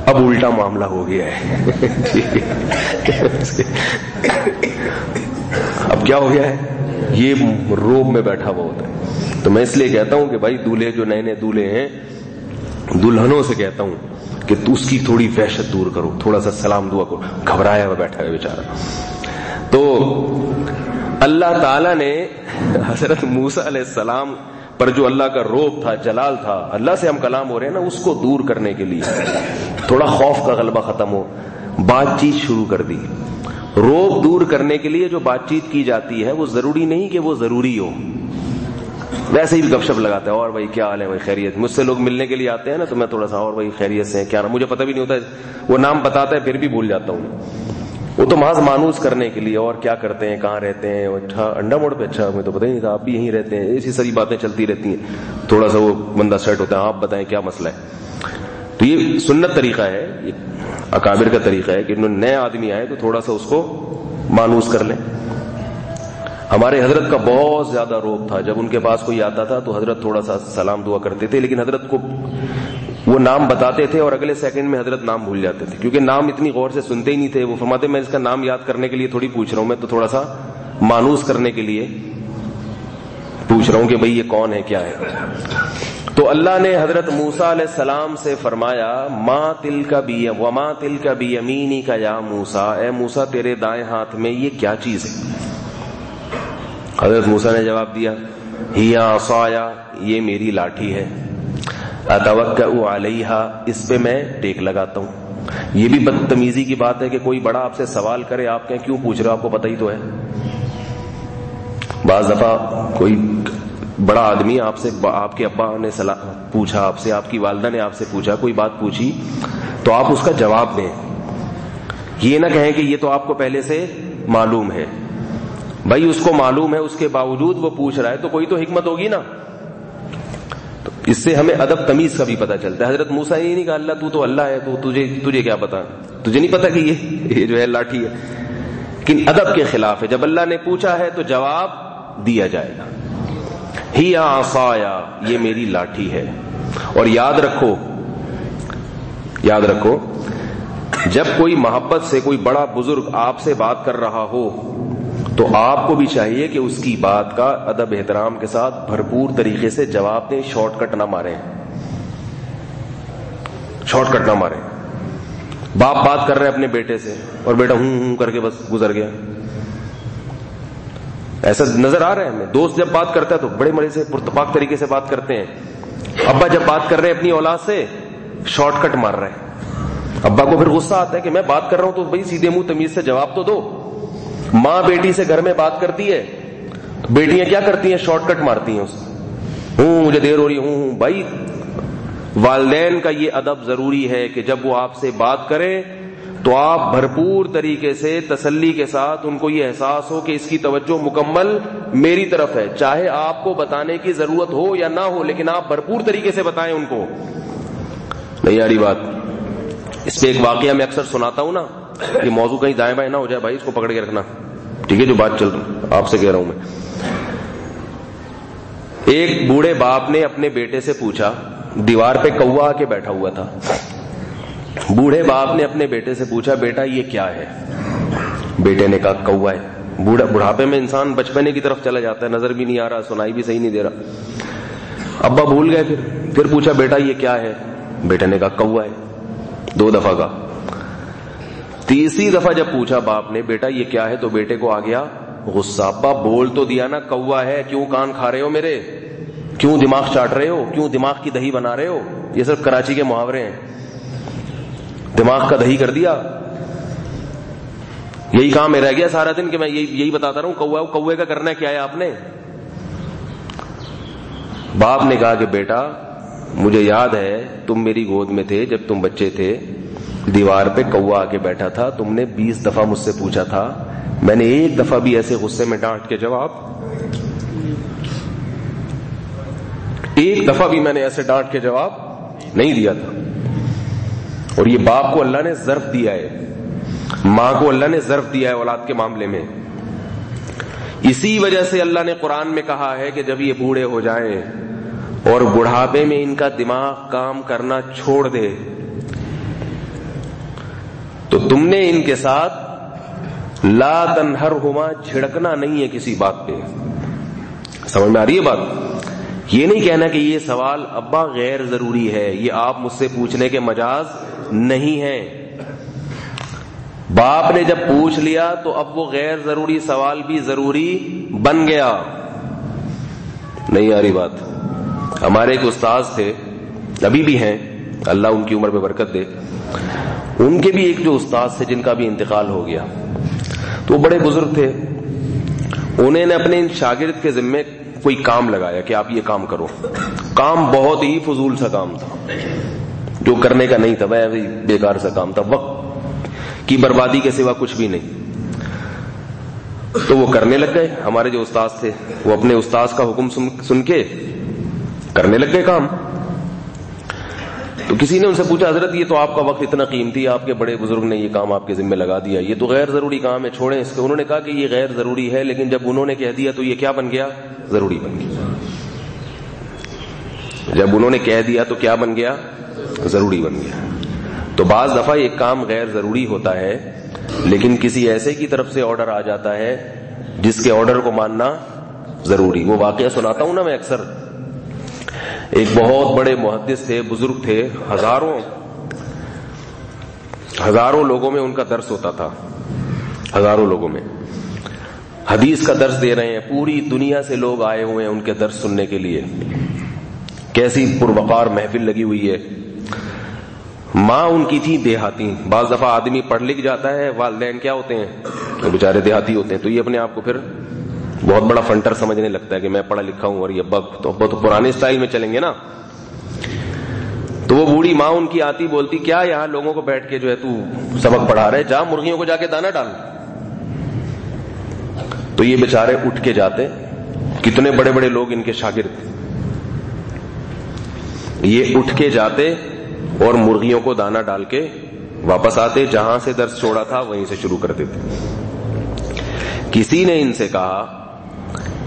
اب الٹا معاملہ ہو گیا ہے. اب کیا ہو گیا ہے؟ یہ روب میں بیٹھا ہوا ہوتا ہے. تو میں اس لیے کہتا ہوں کہ بھائی دولہے جو نئے نئے دولہے ہیں، دلہنوں سے کہتا ہوں کہ تو اس کی تھوڑی وحشت دور کرو، تھوڑا سا سلام دعا کرو، گھبرایا ہوا بیٹھا ہے بیچارہ. تو اللہ تعالیٰ نے حضرت موسیٰ علیہ السلام پر جو اللہ کا روب تھا، جلال تھا، اللہ سے ہم کلام ہو رہے ہیں نا، اس کو دور کرنے کے لیے تھوڑا خوف کا غلبہ ختم ہو، بات چیت شروع کر دی. روب دور کرنے کے لیے جو بات چیت کی جاتی ہے وہ ضروری نہیں کہ وہ ضروری ہو. ویسے ہی گپ شپ لگاتا ہے، اور بھائی کیا حال ہے، بھائی خیریت. مجھ سے لوگ ملنے کے لیے آتے ہیں نا تو میں تھوڑا سا اور بھائی خیریت سے کیا، مجھے پتہ بھی نہیں ہوتا، وہ نام بتاتا ہے پھر بھی بھول جاتا ہوں. وہ تو محض مانوس کرنے کے لیے، اور کیا کرتے ہیں، کہاں رہتے ہیں، اچھا انڈا موڑ پہ، اچھا ہمیں تو پتہ ہی نہیں تھا آپ بھی یہیں رہتے ہیں. ایسی ساری باتیں چلتی رہتی ہیں. تھوڑا سا وہ بندہ سیٹ ہوتا ہے، آپ بتائیں کیا مسئلہ ہے. تو یہ سنت طریقہ ہے، یہ اکابر کا طریقہ ہے کہ نئے آدمی آئے تو تھوڑا سا اس کو مانوس کر لیں. ہمارے حضرت کا بہت زیادہ روب تھا، جب ان کے پاس کوئی آتا تھا تو حضرت تھوڑا سا سلام دعا کرتے تھے، لیکن حضرت کو وہ نام بتاتے تھے اور اگلے سیکنڈ میں حضرت نام بھول جاتے تھے، کیونکہ نام اتنی غور سے سنتے ہی نہیں تھے. وہ فرماتے میں اس کا نام یاد کرنے کے لیے تھوڑی پوچھ رہا ہوں، میں تو تھوڑا سا مانوس کرنے کے لیے پوچھ رہا ہوں کہ بھئی یہ کون ہے، کیا ہے. تو اللہ نے حضرت موسیٰ علیہ السلام سے فرمایا ما تلک وما تلک بیمینک یا موسیٰ، اے موسیٰ تیرے دائیں ہاتھ میں یہ کیا چیز ہے؟ حضرت موسیٰ نے جواب دیا ہی عصایا یہ میری لاٹھی ہے، اتوکأ علیہا اس پہ میں ٹیک لگاتا ہوں. یہ بھی بدتمیزی کی بات ہے کہ کوئی بڑا آپ سے سوال کرے، آپ کہیں کیوں پوچھ رہے ہو، آپ کو پتہ ہی تو ہے. بعض دفعہ کوئی بڑا آدمی آپ سے، آپ کے ابا نے پوچھا آپ سے، آپ کی والدہ نے آپ سے پوچھا، کوئی بات پوچھی تو آپ اس کا جواب دیں. یہ نہ کہیں کہ یہ تو آپ کو پہلے سے معلوم ہے. بھائی اس کو معلوم ہے، اس کے باوجود وہ پوچھ رہا ہے تو کوئی تو حکمت ہوگی نا. تو اس سے ہمیں ادب تمیز کا بھی پتہ چلتا ہے. حضرت موسیٰ یہ نہیں کہا اللہ تو اللہ ہے، تو تجھے کیا پتا، تجھے نہیں پتا کہ یہ جو ہے لاٹھی ہے. لیکن ادب کے خلاف ہے. جب اللہ نے پوچھا ہے تو جواب دیا جائے گا. ہی عصایا یہ میری لاٹھی ہے. اور یاد رکھو جب کوئی محبت سے کوئی بڑا بزرگ آپ سے بات کر رہا ہو تو آپ کو بھی چاہیے کہ اس کی بات کا ادب احترام کے ساتھ بھرپور طریقے سے جواب دیں. شارٹ کٹ نہ ماریں. باپ بات کر رہے اپنے بیٹے سے اور بیٹا ہوں کر کے بس گزر گیا. ایسا نظر آ رہا ہے ہمیں. دوست جب بات کرتا ہے تو بڑے مزے سے پرتپاک طریقے سے بات کرتے ہیں. ابا جب بات کر رہے ہیں اپنی اولاد سے شارٹ کٹ مار رہے ہیں. ابا کو پھر غصہ آتا ہے کہ میں بات کر رہا ہوں تو بھائی سیدھے منہ تمیز سے جواب تو دو. ماں بیٹی سے گھر میں بات کرتی ہے، بیٹیاں کیا کرتی ہیں؟ شارٹ کٹ مارتی ہیں. مجھے دیر ہو رہی ہوں. بھائی والدین کا یہ ادب ضروری ہے کہ جب وہ آپ سے بات کریں تو آپ بھرپور طریقے سے تسلی کے ساتھ ان کو یہ احساس ہو کہ اس کی توجہ مکمل میری طرف ہے. چاہے آپ کو بتانے کی ضرورت ہو یا نہ ہو لیکن آپ بھرپور طریقے سے بتائیں ان کو. نہیں آ رہی بات؟ اس پہ ایک واقعہ میں اکثر سناتا ہوں نا. یہ موضوع کہیں دائیں بائیں نہ ہو جائے بھائی، اس کو پکڑ کے رکھنا ٹھیک ہے. جو بات چل رہی آپ سے کہہ رہا ہوں میں. ایک بوڑھے باپ نے اپنے بیٹے سے پوچھا، دیوار پہ کوا کے بیٹھا ہوا تھا. بوڑھے باپ نے اپنے بیٹے سے پوچھا بیٹا یہ کیا ہے؟ بیٹے نے کہا کوا ہے. بڑھاپے میں انسان بچپنے کی طرف چلا جاتا ہے، نظر بھی نہیں آ رہا، سنائی بھی صحیح نہیں دے رہا. ابا بھول گئے. پھر پوچھا بیٹا یہ کیا ہے؟ بیٹے نے کہا کوا ہے. 2 دفعہ کہا. تیسری دفعہ جب پوچھا باپ نے بیٹا یہ کیا ہے تو بیٹے کو آ گیا غصہ. ابا بول تو دیا نا کوا ہے، کیوں کان کھا رہے ہو میرے؟ کیوں دماغ چاٹ رہے ہو؟ کیوں دماغ کی دہی بنا رہے ہو؟ یہ صرف کراچی کے محاورے ہیں. دماغ کا دہی کر دیا. یہی کام میں رہ گیا سارا دن کہ میں یہی بتاتا رہا ہوں کوے کا کرنا کیا ہے آپ نے. باپ نے کہا کہ بیٹا مجھے یاد ہے تم میری گود میں تھے جب تم بچے تھے، دیوار پہ کوا آ کے بیٹھا تھا، تم نے 20 دفعہ مجھ سے پوچھا تھا، میں نے ایک دفعہ بھی ایسے غصے میں ڈانٹ کے جواب، ایک دفعہ بھی میں نے ایسے ڈانٹ کے جواب نہیں دیا تھا. اور یہ باپ کو اللہ نے ظرف دیا ہے، ماں کو اللہ نے ظرف دیا ہے اولاد کے معاملے میں. اسی وجہ سے اللہ نے قرآن میں کہا ہے کہ جب یہ بوڑھے ہو جائیں اور بڑھاپے میں ان کا دماغ کام کرنا چھوڑ دے تو تم نے ان کے ساتھ لا تنہرہما جھڑکنا نہیں ہے کسی بات پہ. سمجھ میں آ رہی ہے بات؟ یہ نہیں کہنا کہ یہ سوال ابا غیر ضروری ہے، یہ آپ مجھ سے پوچھنے کے مجاز نہیں ہیں. باپ نے جب پوچھ لیا تو اب وہ غیر ضروری سوال بھی ضروری بن گیا. نہیں آ رہی بات؟ ہمارے ایک استاذ تھے، ابھی بھی ہیں، اللہ ان کی عمر پہ برکت دے. ان کے بھی ایک جو استاذ تھے جن کا بھی انتقال ہو گیا، تو وہ بڑے بزرگ تھے. انہوں نے اپنے ان شاگرد کے ذمے کوئی کام لگایا کہ آپ یہ کام کرو. کام بہت ہی فضول سا کام تھا جو کرنے کا نہیں تھا، بیکار سا کام تھا، وقت کی بربادی کے سوا کچھ بھی نہیں. تو وہ کرنے لگ گئے. ہمارے جو استاذ تھے وہ اپنے استاذ کا حکم سن کے کرنے لگ گئے کام. تو کسی نے ان سے پوچھا حضرت یہ تو آپ کا وقت اتنا قیمتی، آپ کے بڑے بزرگ نے یہ کام آپ کے ذمہ لگا دیا، یہ تو غیر ضروری کام ہے، چھوڑیں اس کو. انہوں نے کہا کہ یہ غیر ضروری ہے، لیکن جب انہوں نے کہہ دیا تو یہ کیا بن گیا؟ ضروری بن گیا. جب انہوں نے کہہ دیا تو کیا بن گیا؟ ضروری بن گیا. تو بعض دفعہ ایک کام غیر ضروری ہوتا ہے لیکن کسی ایسے کی طرف سے آرڈر آ جاتا ہے جس کے آرڈر کو ماننا ضروری. وہ واقعہ سناتا ہوں نا میں اکثر. ایک بہت بڑے محدث تھے، بزرگ تھے، ہزاروں لوگوں میں ان کا درس ہوتا تھا، ہزاروں لوگوں میں. حدیث کا درس دے رہے ہیں, پوری دنیا سے لوگ آئے ہوئے ہیں ان کے درس سننے کے لیے. کیسی پروقار محفل لگی ہوئی ہے. ماں ان کی تھی دیہاتی. بعض دفعہ آدمی پڑھ لکھ جاتا ہے, والدین کیا ہوتے ہیں, بیچارے دیہاتی ہوتے ہیں, تو یہ اپنے آپ کو پھر بہت بڑا فنٹر سمجھنے لگتا ہے کہ میں پڑھا لکھا ہوں اور یہ ابا تو پرانے اسٹائل میں چلیں گے نا. تو وہ بوڑھی ماں ان کی آتی, بولتی کیا یہاں لوگوں کو بیٹھ کے جو ہے تو سبق پڑھا رہے, جا مرغیوں کو جا کے دانا ڈال. تو یہ بیچارے اٹھ کے جاتے. کتنے بڑے بڑے لوگ ان کے شاگرد, یہ اٹھ کے جاتے اور مرغیوں کو دانا ڈال کے واپس آتے, جہاں سے درس چھوڑا تھا وہیں سے شروع کر دیتے. کسی نے ان سے کہا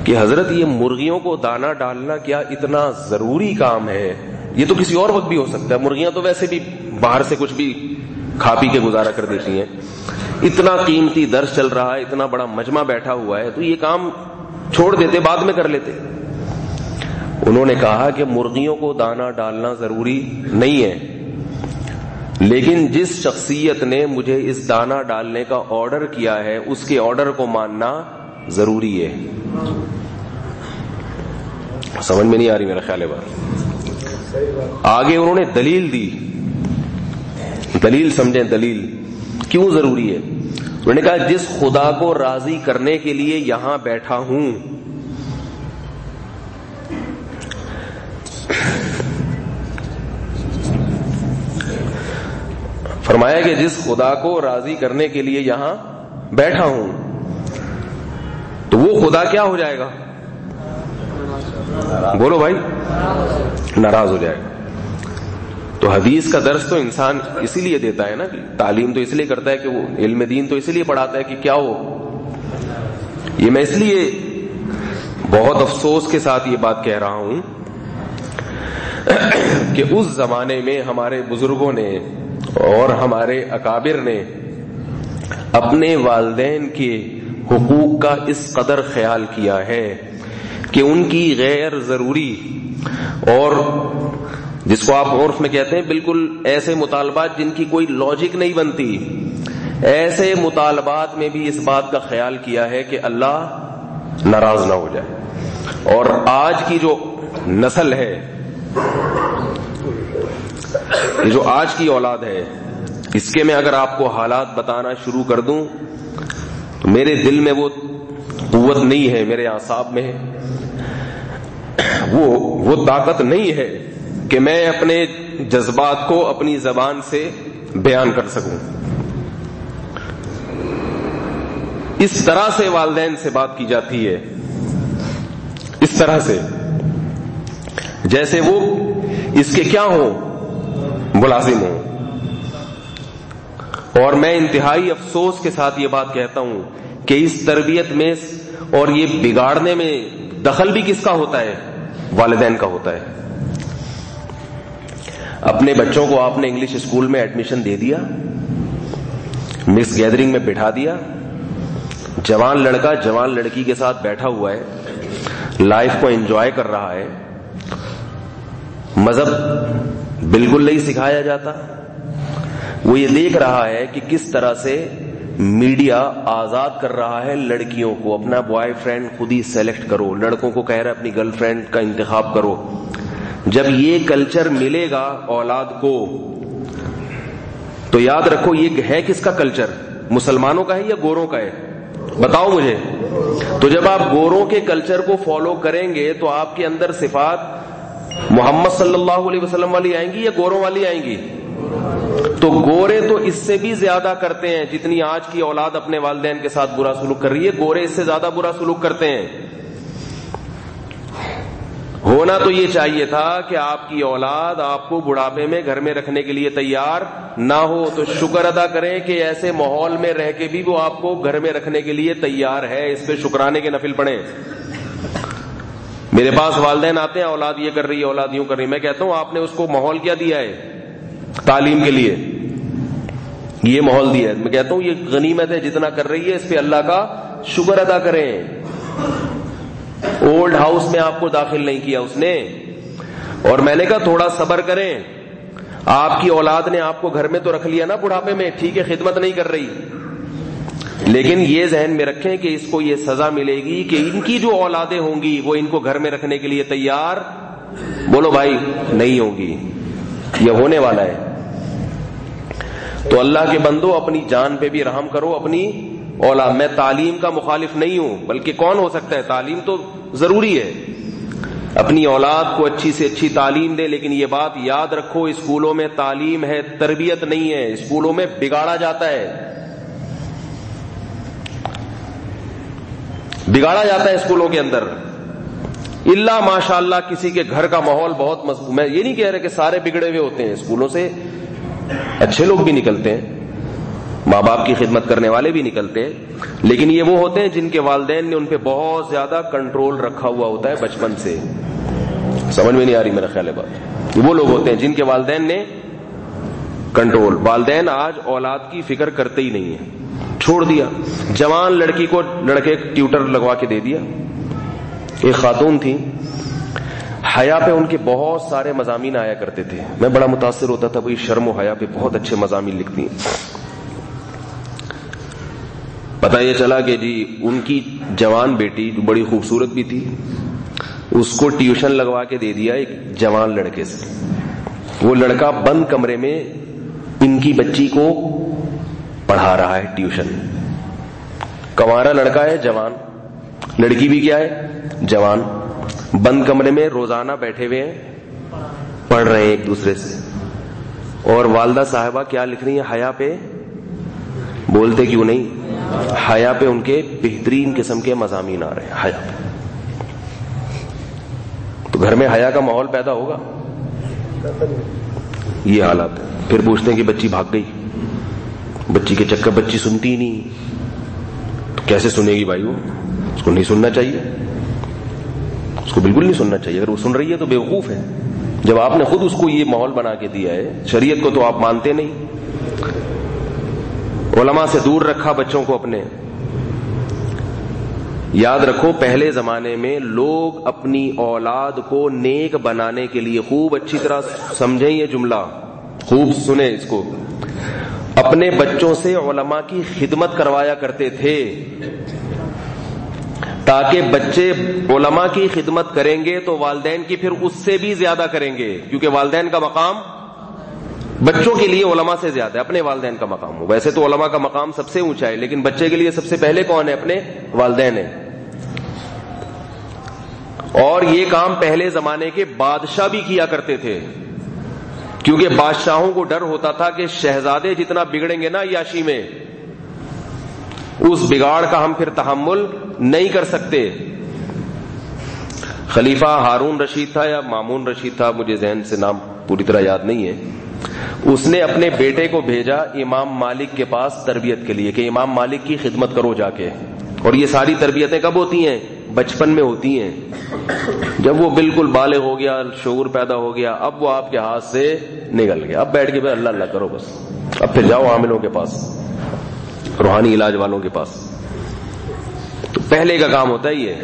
کہ حضرت یہ مرغیوں کو دانا ڈالنا کیا اتنا ضروری کام ہے؟ یہ تو کسی اور وقت بھی ہو سکتا ہے, مرغیاں تو ویسے بھی باہر سے کچھ بھی کھا پی کے گزارا کر دیتی ہیں. اتنا قیمتی درس چل رہا ہے, اتنا بڑا مجمع بیٹھا ہوا ہے, تو یہ کام چھوڑ دیتے, بعد میں کر لیتے. انہوں نے کہا کہ مرغیوں کو دانا ڈالنا ضروری نہیں ہے, لیکن جس شخصیت نے مجھے اس دانا ڈالنے کا آرڈر کیا ہے اس کے آرڈر کو ماننا ضروری ہے. سمجھ میں نہیں آ رہی میرا خیال ہے بات. آگے انہوں نے دلیل دی. دلیل سمجھیں, دلیل کیوں ضروری ہے. انہوں نے کہا جس خدا کو راضی کرنے کے لیے یہاں بیٹھا ہوں, فرمایا کہ جس خدا کو راضی کرنے کے لیے یہاں بیٹھا ہوں, تو وہ خدا کیا ہو جائے گا؟ بولو بھائی, ناراض ہو جائے گا. تو حدیث کا درس تو انسان اسی لیے دیتا ہے نا, تعلیم تو اس لیے کرتا ہے کہ وہ علم دین تو اس لیے پڑھاتا ہے کہ کیا ہو. یہ میں اس لیے بہت افسوس کے ساتھ یہ بات کہہ رہا ہوں کہ اس زمانے میں ہمارے بزرگوں نے اور ہمارے اکابر نے اپنے والدین کے حقوق کا اس قدر خیال کیا ہے کہ ان کی غیر ضروری اور جس کو آپ عرف میں کہتے ہیں بالکل ایسے مطالبات جن کی کوئی لاجک نہیں بنتی, ایسے مطالبات میں بھی اس بات کا خیال کیا ہے کہ اللہ ناراض نہ ہو جائے. اور آج کی جو نسل ہے, یہ جو آج کی اولاد ہے, اس کے میں اگر آپ کو حالات بتانا شروع کر دوں تو میرے دل میں وہ قوت نہیں ہے, میرے اعصاب میں وہ طاقت نہیں ہے کہ میں اپنے جذبات کو اپنی زبان سے بیان کر سکوں. اس طرح سے والدین سے بات کی جاتی ہے, اس طرح سے جیسے وہ اس کے کیا ہو, ملازم ہو. اور میں انتہائی افسوس کے ساتھ یہ بات کہتا ہوں کہ اس تربیت میں اور یہ بگاڑنے میں دخل بھی کس کا ہوتا ہے؟ والدین کا ہوتا ہے. اپنے بچوں کو آپ نے انگلش اسکول میں ایڈمیشن دے دیا, مکس گیدرنگ میں بٹھا دیا, جوان لڑکا جوان لڑکی کے ساتھ بیٹھا ہوا ہے, لائف کو انجوائے کر رہا ہے, مذہب بالکل نہیں سکھایا جاتا. وہ یہ دیکھ رہا ہے کہ کس طرح سے میڈیا آزاد کر رہا ہے لڑکیوں کو, اپنا بوائے فرینڈ خود ہی سلیکٹ کرو, لڑکوں کو کہہ رہا ہے اپنی گرل فرینڈ کا انتخاب کرو. جب یہ کلچر ملے گا اولاد کو تو یاد رکھو یہ ہے کس کا کلچر, مسلمانوں کا ہے یا گوروں کا ہے؟ بتاؤ مجھے. تو جب آپ گوروں کے کلچر کو فالو کریں گے تو آپ کے اندر صفات محمد صلی اللہ علیہ وسلم والی آئیں گی یا گوروں والی آئیں گی؟ تو گورے تو اس سے بھی زیادہ کرتے ہیں, جتنی آج کی اولاد اپنے والدین کے ساتھ برا سلوک کر رہی ہے, گورے اس سے زیادہ برا سلوک کرتے ہیں. ہونا تو یہ چاہیے تھا کہ آپ کی اولاد آپ کو بڑھاپے میں گھر میں رکھنے کے لیے تیار نہ ہو تو شکر ادا کریں کہ ایسے ماحول میں رہ کے بھی وہ آپ کو گھر میں رکھنے کے لیے تیار ہے. اس پہ شکرانے کے نفل پڑھیں. میرے پاس والدین آتے ہیں, اولاد یہ کر رہی ہے, اولاد یوں کر رہی ہے. میں کہتا ہوں آپ نے اس کو ماحول کیا دیا ہے تعلیم کے لیے؟ یہ ماحول دیا ہے. میں کہتا ہوں یہ غنیمت ہے جتنا کر رہی ہے, اس پہ اللہ کا شکر ادا کریں. اولڈ ہاؤس میں آپ کو داخل نہیں کیا اس نے, اور میں نے کہا تھوڑا صبر کریں. آپ کی اولاد نے آپ کو گھر میں تو رکھ لیا نا بڑھاپے میں, ٹھیک ہے خدمت نہیں کر رہی, لیکن یہ ذہن میں رکھیں کہ اس کو یہ سزا ملے گی کہ ان کی جو اولادیں ہوں گی وہ ان کو گھر میں رکھنے کے لیے تیار، بولو بھائی، نہیں ہوں گی. یہ ہونے والا ہے. تو اللہ کے بندو اپنی جان پہ بھی رحم کرو، اپنی اولاد. میں تعلیم کا مخالف نہیں ہوں، بلکہ کون ہو سکتا ہے، تعلیم تو ضروری ہے. اپنی اولاد کو اچھی سے اچھی تعلیم دے، لیکن یہ بات یاد رکھو اسکولوں میں تعلیم ہے، تربیت نہیں ہے. اسکولوں میں بگاڑا جاتا ہے، بگاڑا جاتا ہے اسکولوں کے اندر. اللہ ماشاء اللہ کسی کے گھر کا ماحول بہت مضبوط. میں یہ نہیں کہہ رہا کہ سارے بگڑے ہوئے ہوتے ہیں، اسکولوں سے اچھے لوگ بھی نکلتے ہیں، ماں باپ کی خدمت کرنے والے بھی نکلتے ہیں، لیکن یہ وہ ہوتے ہیں جن کے والدین نے ان پہ بہت زیادہ کنٹرول رکھا ہوا ہوتا ہے بچپن سے. سمجھ میں نہیں آ رہی میرا خیال ہے بات. وہ لوگ ہوتے ہیں جن کے والدین نے کنٹرول. والدین آج اولاد کی فکر کرتے ہی نہیں ہیں، چھوڑ دیا. جوان لڑکی کو لڑکے ٹیوٹر لگوا کے دے دیا. ایک خاتون تھی، حیا پہ ان کے بہت سارے مضامین آیا کرتے تھے. میں بڑا متاثر ہوتا تھا، وہی شرم و حیا پہ بہت اچھے مضامین لکھتی ہیں. پتہ یہ چلا کہ جی ان کی جوان بیٹی جو بڑی خوبصورت بھی تھی، اس کو ٹیوشن لگوا کے دے دیا ایک جوان لڑکے سے. وہ لڑکا بند کمرے میں ان کی بچی کو پڑھا رہا ہے ٹیوشن. کنوارا لڑکا ہے، جوان. لڑکی بھی کیا ہے، جوان. بند کمرے میں روزانہ بیٹھے ہوئے ہیں، پڑھ رہے ہیں ایک دوسرے سے. اور والدہ صاحبہ کیا لکھ رہی ہیں، حیا پہ. بولتے کیوں نہیں، حیا پہ ان کے بہترین قسم کے مضامین آ رہے ہیں. حیا پہ. تو گھر میں حیا کا ماحول پیدا ہوگا. یہ حالات. پھر پوچھتے ہیں کہ بچی بھاگ گئی، بچی کے چکر، بچی سنتی ہی نہیں. تو کیسے سنے گی بھائی؟ وہ اس کو نہیں سننا چاہیے، اس کو بالکل نہیں سننا چاہیے. اگر وہ سن رہی ہے تو بیوقوف ہے. جب آپ نے خود اس کو یہ ماحول بنا کے دیا ہے، شریعت کو تو آپ مانتے نہیں. علماء سے دور رکھا بچوں کو اپنے. یاد رکھو پہلے زمانے میں لوگ اپنی اولاد کو نیک بنانے کے لیے، خوب اچھی طرح سمجھیں یہ جملہ، خوب سنیں اس کو، اپنے بچوں سے علماء کی خدمت کروایا کرتے تھے، تاکہ بچے علماء کی خدمت کریں گے تو والدین کی پھر اس سے بھی زیادہ کریں گے. کیونکہ والدین کا مقام بچوں کے لیے علماء سے زیادہ ہے، اپنے والدین کا مقام ہو. ویسے تو علماء کا مقام سب سے اونچا ہے، لیکن بچے کے لیے سب سے پہلے کون ہے؟ اپنے والدین ہیں. اور یہ کام پہلے زمانے کے بادشاہ بھی کیا کرتے تھے، کیونکہ بادشاہوں کو ڈر ہوتا تھا کہ شہزادے جتنا بگڑیں گے نا عیاشی میں، اس بگاڑ کا ہم پھر تحمل نہیں کر سکتے. خلیفہ ہارون رشید تھا یا مامون رشید تھا، مجھے ذہن سے نام پوری طرح یاد نہیں ہے. اس نے اپنے بیٹے کو بھیجا امام مالک کے پاس تربیت کے لیے کہ امام مالک کی خدمت کرو جا کے. اور یہ ساری تربیتیں کب ہوتی ہیں؟ بچپن میں ہوتی ہیں. جب وہ بالکل بالغ ہو گیا، شعور پیدا ہو گیا، اب وہ آپ کے ہاتھ سے نکل گیا. اب بیٹھ کے اللہ اللہ کرو بس. اب پھر جاؤ عاملوں کے پاس، روحانی علاج والوں کے پاس. تو پہلے کا کام ہوتا ہے یہ.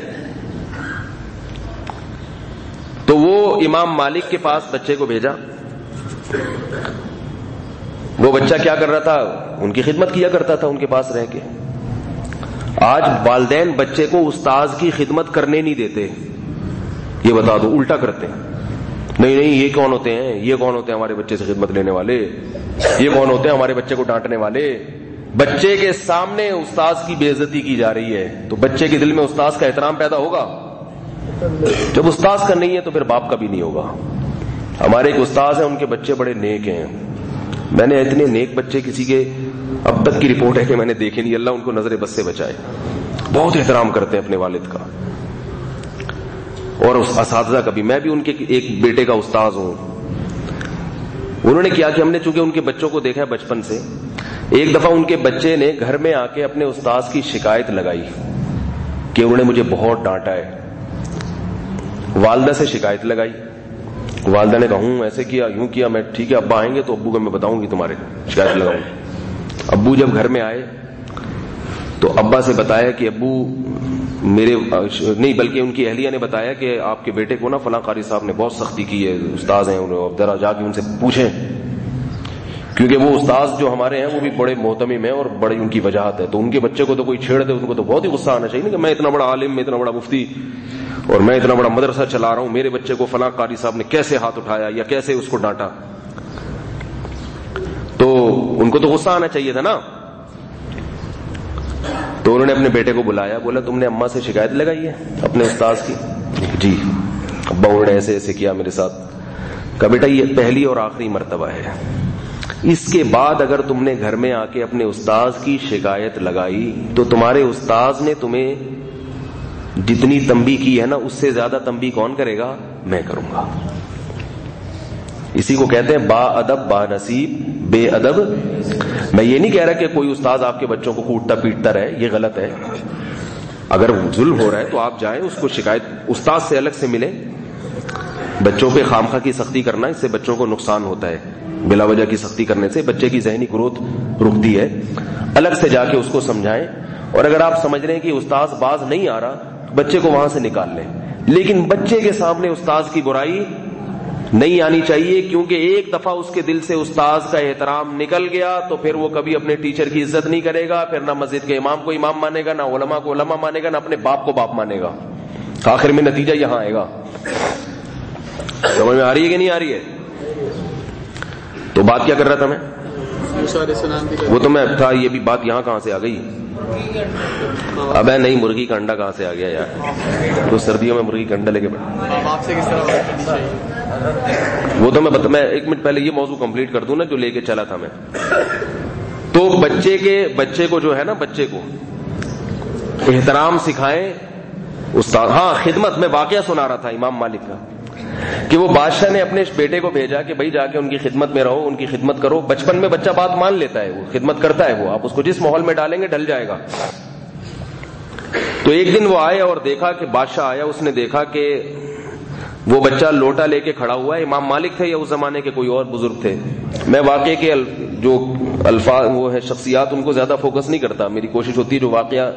تو وہ امام مالک کے پاس بچے کو بھیجا. وہ بچہ کیا کر رہا تھا؟ ان کی خدمت کیا کرتا تھا ان کے پاس رہ کے. آج والدین بچے کو استاذ کی خدمت کرنے نہیں دیتے. یہ بتا دو، الٹا کرتے ہیں. نہیں نہیں، یہ کون ہوتے ہیں؟ یہ کون ہوتے ہیں ہمارے بچے سے خدمت لینے والے؟ یہ کون ہوتے ہیں ہمارے بچے کو ڈانٹنے والے؟ بچے کے سامنے استاذ کی بے عزتی کی جا رہی ہے. تو بچے کے دل میں استاذ کا احترام پیدا ہوگا؟ جب استاذ کا نہیں ہے تو پھر باپ کا بھی نہیں ہوگا. ہمارے ایک استاذ ہیں، ان کے بچے بڑے نیک ہیں. میں نے اتنے نیک بچے کسی کے اب تک کی رپورٹ ہے کہ میں نے دیکھے نہیں. اللہ ان کو نظر بد سے بچائے. بہت احترام کرتے ہیں اپنے والد کا اور اس اساتذہ کا بھی. میں بھی ان کے ایک بیٹے کا استاذ ہوں. انہوں نے کیا کہ ہم نے چونکہ ان کے بچوں کو دیکھا ہے بچپن سے، ایک دفعہ ان کے بچے نے گھر میں آ کے اپنے استاذ کی شکایت لگائی کہ انہوں نے مجھے بہت ڈانٹا ہے. والدہ سے شکایت لگائی. والدہ نے کہا ہوں ایسے کیا، یوں کیا. میں ٹھیک ہے ابا آئیں گے تو ابو کو میں بتاؤں گی تمہارے شکایت لگاؤں گی. ابو جب گھر میں آئے تو ابا سے بتایا کہ ابو میرے نہیں بلکہ ان کی اہلیہ نے بتایا کہ آپ کے بیٹے کو نا فلاں قاری صاحب نے بہت سختی کی ہے، استاذ ہیں انہوں، ذرا جا کے ان سے پوچھیں کیونکہ وہ استاذ جو ہمارے ہیں وہ بھی بڑے محتمم ہیں اور بڑی ان کی وجاہت ہے. تو ان کے بچے کو تو کوئی چھیڑ دے ان کو تو بہت ہی غصہ آنا چاہیے کہ میں اتنا بڑا عالم, میں اتنا بڑا مفتی اور میں اتنا بڑا مدرسہ چلا رہا ہوں, میرے بچے کو فلاں قاری صاحب نے کیسے ہاتھ اٹھایا یا کیسے اس کو ڈانٹا. تو ان کو تو غصہ آنا چاہیے تھا نا. تو انہوں نے اپنے بیٹے کو بلایا, بولا تم نے اماں سے شکایت لگائی ہے اپنے استاذ کی؟ جی ابا انہوں نے ایسے ایسے کیا میرے ساتھ. کہا بیٹا یہ پہلی اور آخری مرتبہ ہے, اس کے بعد اگر تم نے گھر میں آ کے اپنے استاذ کی شکایت لگائی تو تمہارے استاذ نے تمہیں جتنی تنبیہ کی ہے نا اس سے زیادہ تنبیہ کون کرے گا؟ میں کروں گا. اسی کو کہتے ہیں با ادب با نصیب بے ادب. میں یہ نہیں کہہ رہا کہ کوئی استاذ آپ کے بچوں کو کوٹتا پیٹتا رہے, یہ غلط ہے. اگر ظلم ہو رہا ہے تو آپ جائیں اس کو شکایت, استاذ سے الگ سے ملیں. بچوں پہ خامخواہ کی سختی کرنا اس سے بچوں کو نقصان ہوتا ہے, بلا وجہ کی سختی کرنے سے بچے کی ذہنی گروتھ رکتی ہے. الگ سے جا کے اس کو سمجھائیں, اور اگر آپ سمجھ رہے ہیں کہ استاذ باز نہیں آ رہا بچے کو وہاں سے نکال لیں, لیکن بچے کے سامنے استاذ کی برائی نہیں آنی چاہیے, کیونکہ ایک دفعہ اس کے دل سے استاذ کا احترام نکل گیا تو پھر وہ کبھی اپنے ٹیچر کی عزت نہیں کرے گا, پھر نہ مسجد کے امام کو امام مانے گا, نہ علماء کو علماء مانے گا, نہ اپنے باپ کو باپ مانے گا. آخر میں نتیجہ یہاں آئے گا. سمجھ میں آ رہی ہے کہ نہیں آ رہی ہے؟ تو بات کیا کر رہا تھا میں؟ وہ تو میں تھا, یہ بھی بات یہاں کہاں سے آ گئی؟ اب ہے نہیں, مرغی کا انڈا کہاں سے آ گیا یار؟ تو سردیوں میں مرغی کا انڈا لے کے وہ تو میں ایک منٹ پہلے یہ موضوع کمپلیٹ کر دوں نا جو لے کے چلا تھا میں. تو بچے کو جو ہے نا, بچے کو احترام سکھائیں استاد. ہاں خدمت, میں واقعہ سنا رہا تھا امام مالک کا کہ وہ بادشاہ نے اپنے بیٹے کو بھیجا کہ بھائی جا کے ان کی خدمت میں رہو, ان کی خدمت کرو. بچپن میں بچہ بات مان لیتا ہے, وہ خدمت کرتا ہے, وہ آپ اس کو جس ماحول میں ڈالیں گے ڈل جائے گا. تو ایک دن وہ آئے اور دیکھا کہ بادشاہ آیا, اس نے دیکھا کہ وہ بچہ لوٹا لے کے کھڑا ہوا ہے. امام مالک تھے یا اس زمانے کے کوئی اور بزرگ تھے, میں واقعے کے جو الفاظ وہ ہے شخصیات ان کو زیادہ فوکس نہیں کرتا. میری کوشش ہوتی ہے جو واقعہ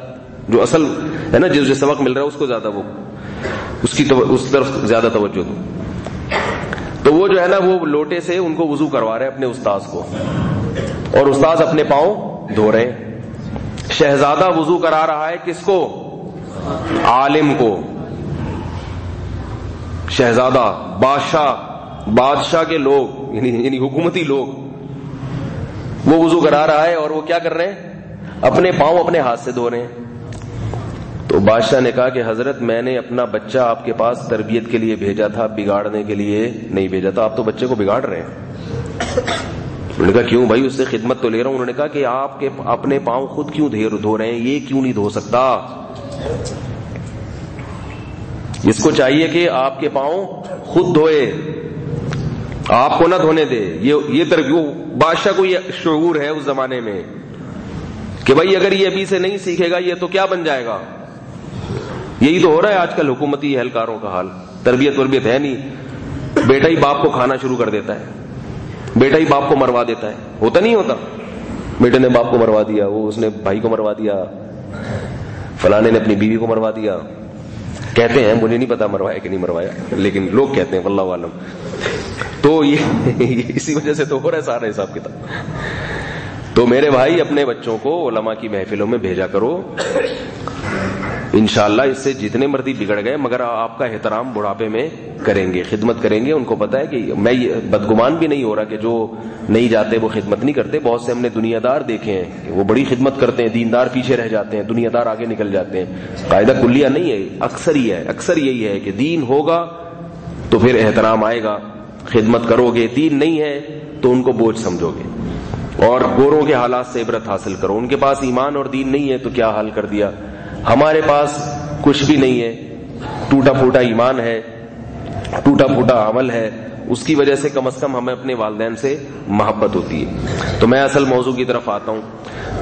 جو اصل ہے نا جس سبق مل رہا ہے اس کو زیادہ وہ اس طرف زیادہ توجہ دوں. تو وہ جو ہے نا وہ لوٹے سے ان کو وضو کروا رہے اپنے استاذ کو, اور استاذ اپنے پاؤں دھو رہے ہیں. شہزادہ وضو کرا رہا ہے کس کو؟ عالم کو. شہزادہ بادشاہ کے لوگ یعنی حکومتی لوگ وہ وضو کرا رہا ہے, اور وہ کیا کر رہے ہیں؟ اپنے پاؤں اپنے ہاتھ سے دھو رہے ہیں. تو بادشاہ نے کہا کہ حضرت میں نے اپنا بچہ آپ کے پاس تربیت کے لیے بھیجا تھا, بگاڑنے کے لیے نہیں بھیجا تھا. آپ تو بچے کو بگاڑ رہے ہیں. انہوں نے کہا کیوں بھائی, اس سے خدمت تو لے رہا ہوں. انہوں نے کہا کہ آپ کے اپنے پاؤں خود کیوں دھو رہے ہیں, یہ کیوں نہیں دھو سکتا؟ اس کو چاہیے کہ آپ کے پاؤں خود دھوئے, آپ کو نہ دھونے دے. یہ تربیت بادشاہ کو یہ شعور ہے اس زمانے میں کہ بھائی اگر یہ ابھی سے نہیں سیکھے گا یہ تو کیا بن جائے گا. یہی تو ہو رہا ہے آج کل حکومتی اہلکاروں کا حال. تربیت ہے نہیں, بیٹا ہی باپ کو کھانا شروع کر دیتا ہے, بیٹا ہی باپ کو مروا دیتا ہے. ہوتا نہیں ہوتا؟ بیٹے نے باپ کو مروا دیا, وہ اس نے بھائی کو مروا دیا, فلانے نے اپنی بیوی کو مروا دیا. کہتے ہیں, مجھے نہیں پتا مروایا کہ نہیں مروایا, لیکن لوگ کہتے ہیں واللہ عالم. تو یہ اسی وجہ سے تو ہو رہا ہے سارا حساب کتاب. تو میرے بھائی اپنے بچوں کو علماء کی محفلوں میں بھیجا کرو. انشاءاللہ اس سے جتنے مرضی بگڑ گئے مگر آپ کا احترام بڑھاپے میں کریں گے, خدمت کریں گے. ان کو پتا ہے کہ میں بدگمان بھی نہیں ہو رہا کہ جو نہیں جاتے وہ خدمت نہیں کرتے. بہت سے ہم نے دنیا دار دیکھے ہیں وہ بڑی خدمت کرتے ہیں, دیندار پیچھے رہ جاتے ہیں, دنیا دار آگے نکل جاتے ہیں. قاعدہ کلیہ نہیں ہے, اکثر یہی ہے کہ دین ہوگا تو پھر احترام آئے گا, خدمت کرو گے. دین نہیں ہے تو ان کو بوجھ سمجھو گے. اور گوروں کے حالات سے عبرت حاصل کرو. ان کے پاس ایمان اور دین نہیں ہے تو کیا حال کر دیا. ہمارے پاس کچھ بھی نہیں ہے, ٹوٹا پھوٹا ایمان ہے, ٹوٹا پھوٹا عمل ہے. اس کی وجہ سے کم از کم ہمیں اپنے والدین سے محبت ہوتی ہے. تو میں اصل موضوع کی طرف آتا ہوں.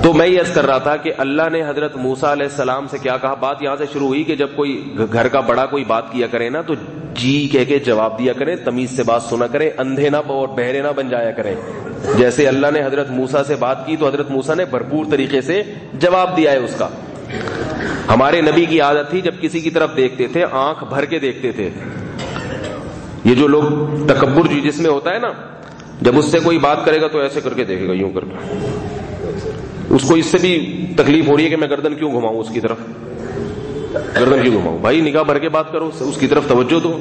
تو میں یہ عرض کر رہا تھا کہ اللہ نے حضرت موسیٰ علیہ السلام سے کیا کہا. بات یہاں سے شروع ہوئی کہ جب کوئی گھر کا بڑا کوئی بات کیا کرے نا تو جی کہہ کے جواب دیا کرے, تمیز سے بات سنا کرے, اندھے نہ اور بہرے نہ بن جایا کرے. جیسے اللہ نے حضرت موسیٰ سے بات کی تو حضرت موسیٰ نے بھرپور طریقے سے جواب دیا ہے اس کا. ہمارے نبی کی عادت تھی جب کسی کی طرف دیکھتے تھے آنکھ بھر کے دیکھتے تھے. یہ جو لوگ تکبر جس میں ہوتا ہے نا, جب اس سے کوئی بات کرے گا تو ایسے کر کے دیکھے گا، یوں کر کے. اس کو اس سے بھی تکلیف ہو رہی ہے کہ میں گردن کیوں گھماؤں اس کی طرف، گردن کیوں گھماؤں. بھائی نگاہ بھر کے بات کرو، اس کی طرف توجہ دو،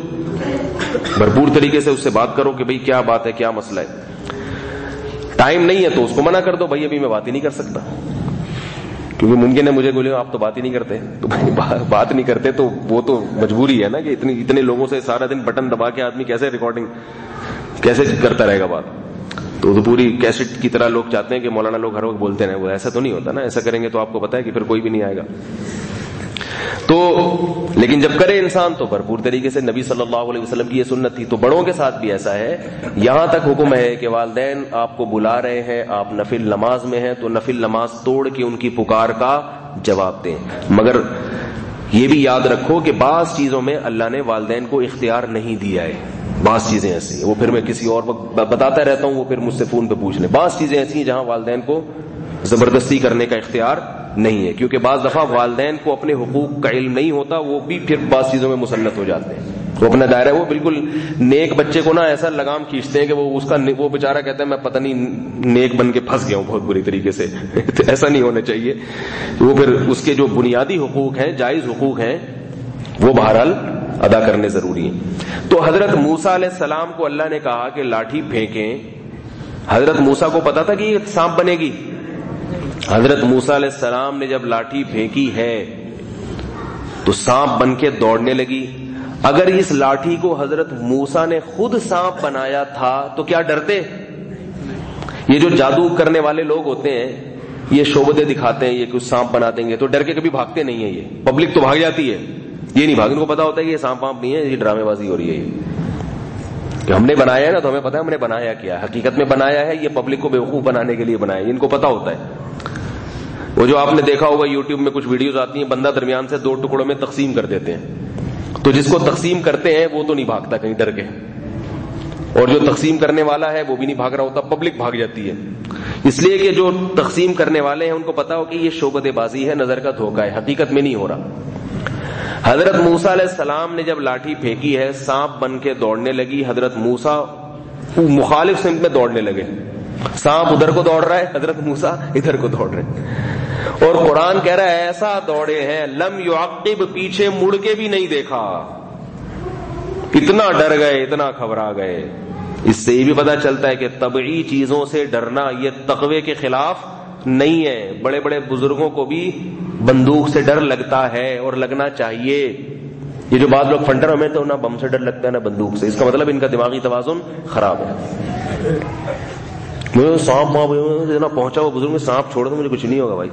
بھرپور طریقے سے اس سے بات کرو کہ بھئی کیا بات ہے، کیا مسئلہ ہے. ٹائم نہیں ہے تو اس کو منع کر دو، بھائی ابھی میں بات ہی نہیں کر سکتا، کیونکہ ممکن ہے مجھے بولے آپ تو بات ہی نہیں کرتے. تو بھائی بات نہیں کرتے تو وہ تو مجبوری ہے نا کہ اتنے لوگوں سے سارا دن بٹن دبا کے آدمی کیسے ریکارڈنگ کیسے کرتا رہے گا بات. تو پوری کیسٹ کی طرح لوگ چاہتے ہیں کہ مولانا لوگ ہر وقت بولتے رہے. وہ ایسا تو نہیں ہوتا نا، ایسا کریں گے تو آپ کو پتا ہے کہ پھر کوئی بھی نہیں آئے گا. تو لیکن جب کرے انسان تو بھرپور طریقے سے. نبی صلی اللہ علیہ وسلم کی یہ سنت تھی. تو بڑوں کے ساتھ بھی ایسا ہے. یہاں تک حکم ہے کہ والدین آپ کو بلا رہے ہیں، آپ نفل نماز میں ہیں، تو نفل نماز توڑ کے ان کی پکار کا جواب دیں. مگر یہ بھی یاد رکھو کہ بعض چیزوں میں اللہ نے والدین کو اختیار نہیں دیا ہے. بعض چیزیں ایسی ہیں، وہ پھر میں کسی اور وقت بتاتا رہتا ہوں، وہ پھر مجھ سے فون پہ پوچھ لیں. بعض چیزیں ایسی ہیں جہاں والدین کو زبردستی کرنے کا اختیار نہیں ہے، کیونکہ بعض دفعہ والدین کو اپنے حقوق کا علم نہیں ہوتا، وہ بھی پھر بعض چیزوں میں مسلط ہو جاتے ہیں. وہ اپنا دائرہ، وہ بالکل نیک بچے کو نا ایسا لگام کھینچتے ہیں کہ وہ بیچارہ کہتا ہے میں پتہ نہیں نیک بن کے پھنس گیا ہوں بہت بری طریقے سے. تو ایسا نہیں ہونا چاہیے. وہ پھر اس کے جو بنیادی حقوق ہیں، جائز حقوق ہیں، وہ بہرحال ادا کرنے ضروری ہیں. تو حضرت موسیٰ علیہ السلام کو اللہ نے کہا کہ لاٹھی پھینکیں. حضرت موسیٰ کو پتا تھا کہ یہ سانپ بنے گی. حضرت موسیٰ علیہ السلام نے جب لاٹھی پھینکی ہے تو سانپ بن کے دوڑنے لگی. اگر اس لاٹھی کو حضرت موسیٰ نے خود سانپ بنایا تھا تو کیا ڈرتے؟ یہ جو جادو کرنے والے لوگ ہوتے ہیں، یہ شعبدے دکھاتے ہیں، یہ کچھ سانپ بنا دیں گے، تو ڈر کے کبھی بھاگتے نہیں ہیں. یہ پبلک تو بھاگ جاتی ہے، یہ نہیں بھاگ. ان کو پتا ہوتا ہے کہ یہ سانپ وانپ نہیں ہے، یہ ڈرامے بازی ہو رہی ہے. یہ کہ ہم نے بنایا ہے نا، تو ہمیں پتا ہے ہم نے بنایا کیا. حقیقت میں بنایا ہے یہ پبلک کو بیوقوف بنانے کے لیے بنایا ہے، ان کو پتا ہوتا ہے. وہ جو آپ نے دیکھا ہوگا یوٹیوب میں کچھ ویڈیوز آتی ہیں، بندہ درمیان سے 2 ٹکڑوں میں تقسیم کر دیتے ہیں، تو جس کو تقسیم کرتے ہیں وہ تو نہیں بھاگتا کہیں ڈر کے، اور جو تقسیم کرنے والا ہے وہ بھی نہیں بھاگ رہا ہوتا، پبلک بھاگ جاتی ہے. اس لیے کہ جو تقسیم کرنے والے ہیں ان کو پتا ہو کہ یہ شعبدے بازی ہے، نظر کا دھوکہ ہے، حقیقت میں نہیں ہو رہا. حضرت موسیٰ علیہ السلام نے جب لاٹھی پھینکی ہے، سانپ بن کے دوڑنے لگی. حضرت موسیٰ مخالف سمت میں دوڑنے لگے. سانپ ادھر کو دوڑ رہا ہے، حضرت موسیٰ ادھر کو دوڑ رہے ہیں. اور قرآن کہہ رہا ہے ایسا دوڑے ہیں لم یعقب، پیچھے مڑ کے بھی نہیں دیکھا. اتنا ڈر گئے، اتنا گھبرا گئے. اس سے یہ بھی پتا چلتا ہے کہ طبعی چیزوں سے ڈرنا یہ تقوی کے خلاف نہیں ہے. بڑے بڑے بزرگوں کو بھی بندوق سے ڈر لگتا ہے اور لگنا چاہیے. یہ جو بعض لوگ فنڈر ہمیں تو نہ بم سے ڈر لگتا ہے نہ بندوق سے، اس کا مطلب ان کا دماغی توازن خراب ہے. مجھے سانپ اتنا پہنچا ہوا بزرگ میں، سانپ چھوڑ دو مجھے کچھ نہیں ہوگا. بھائی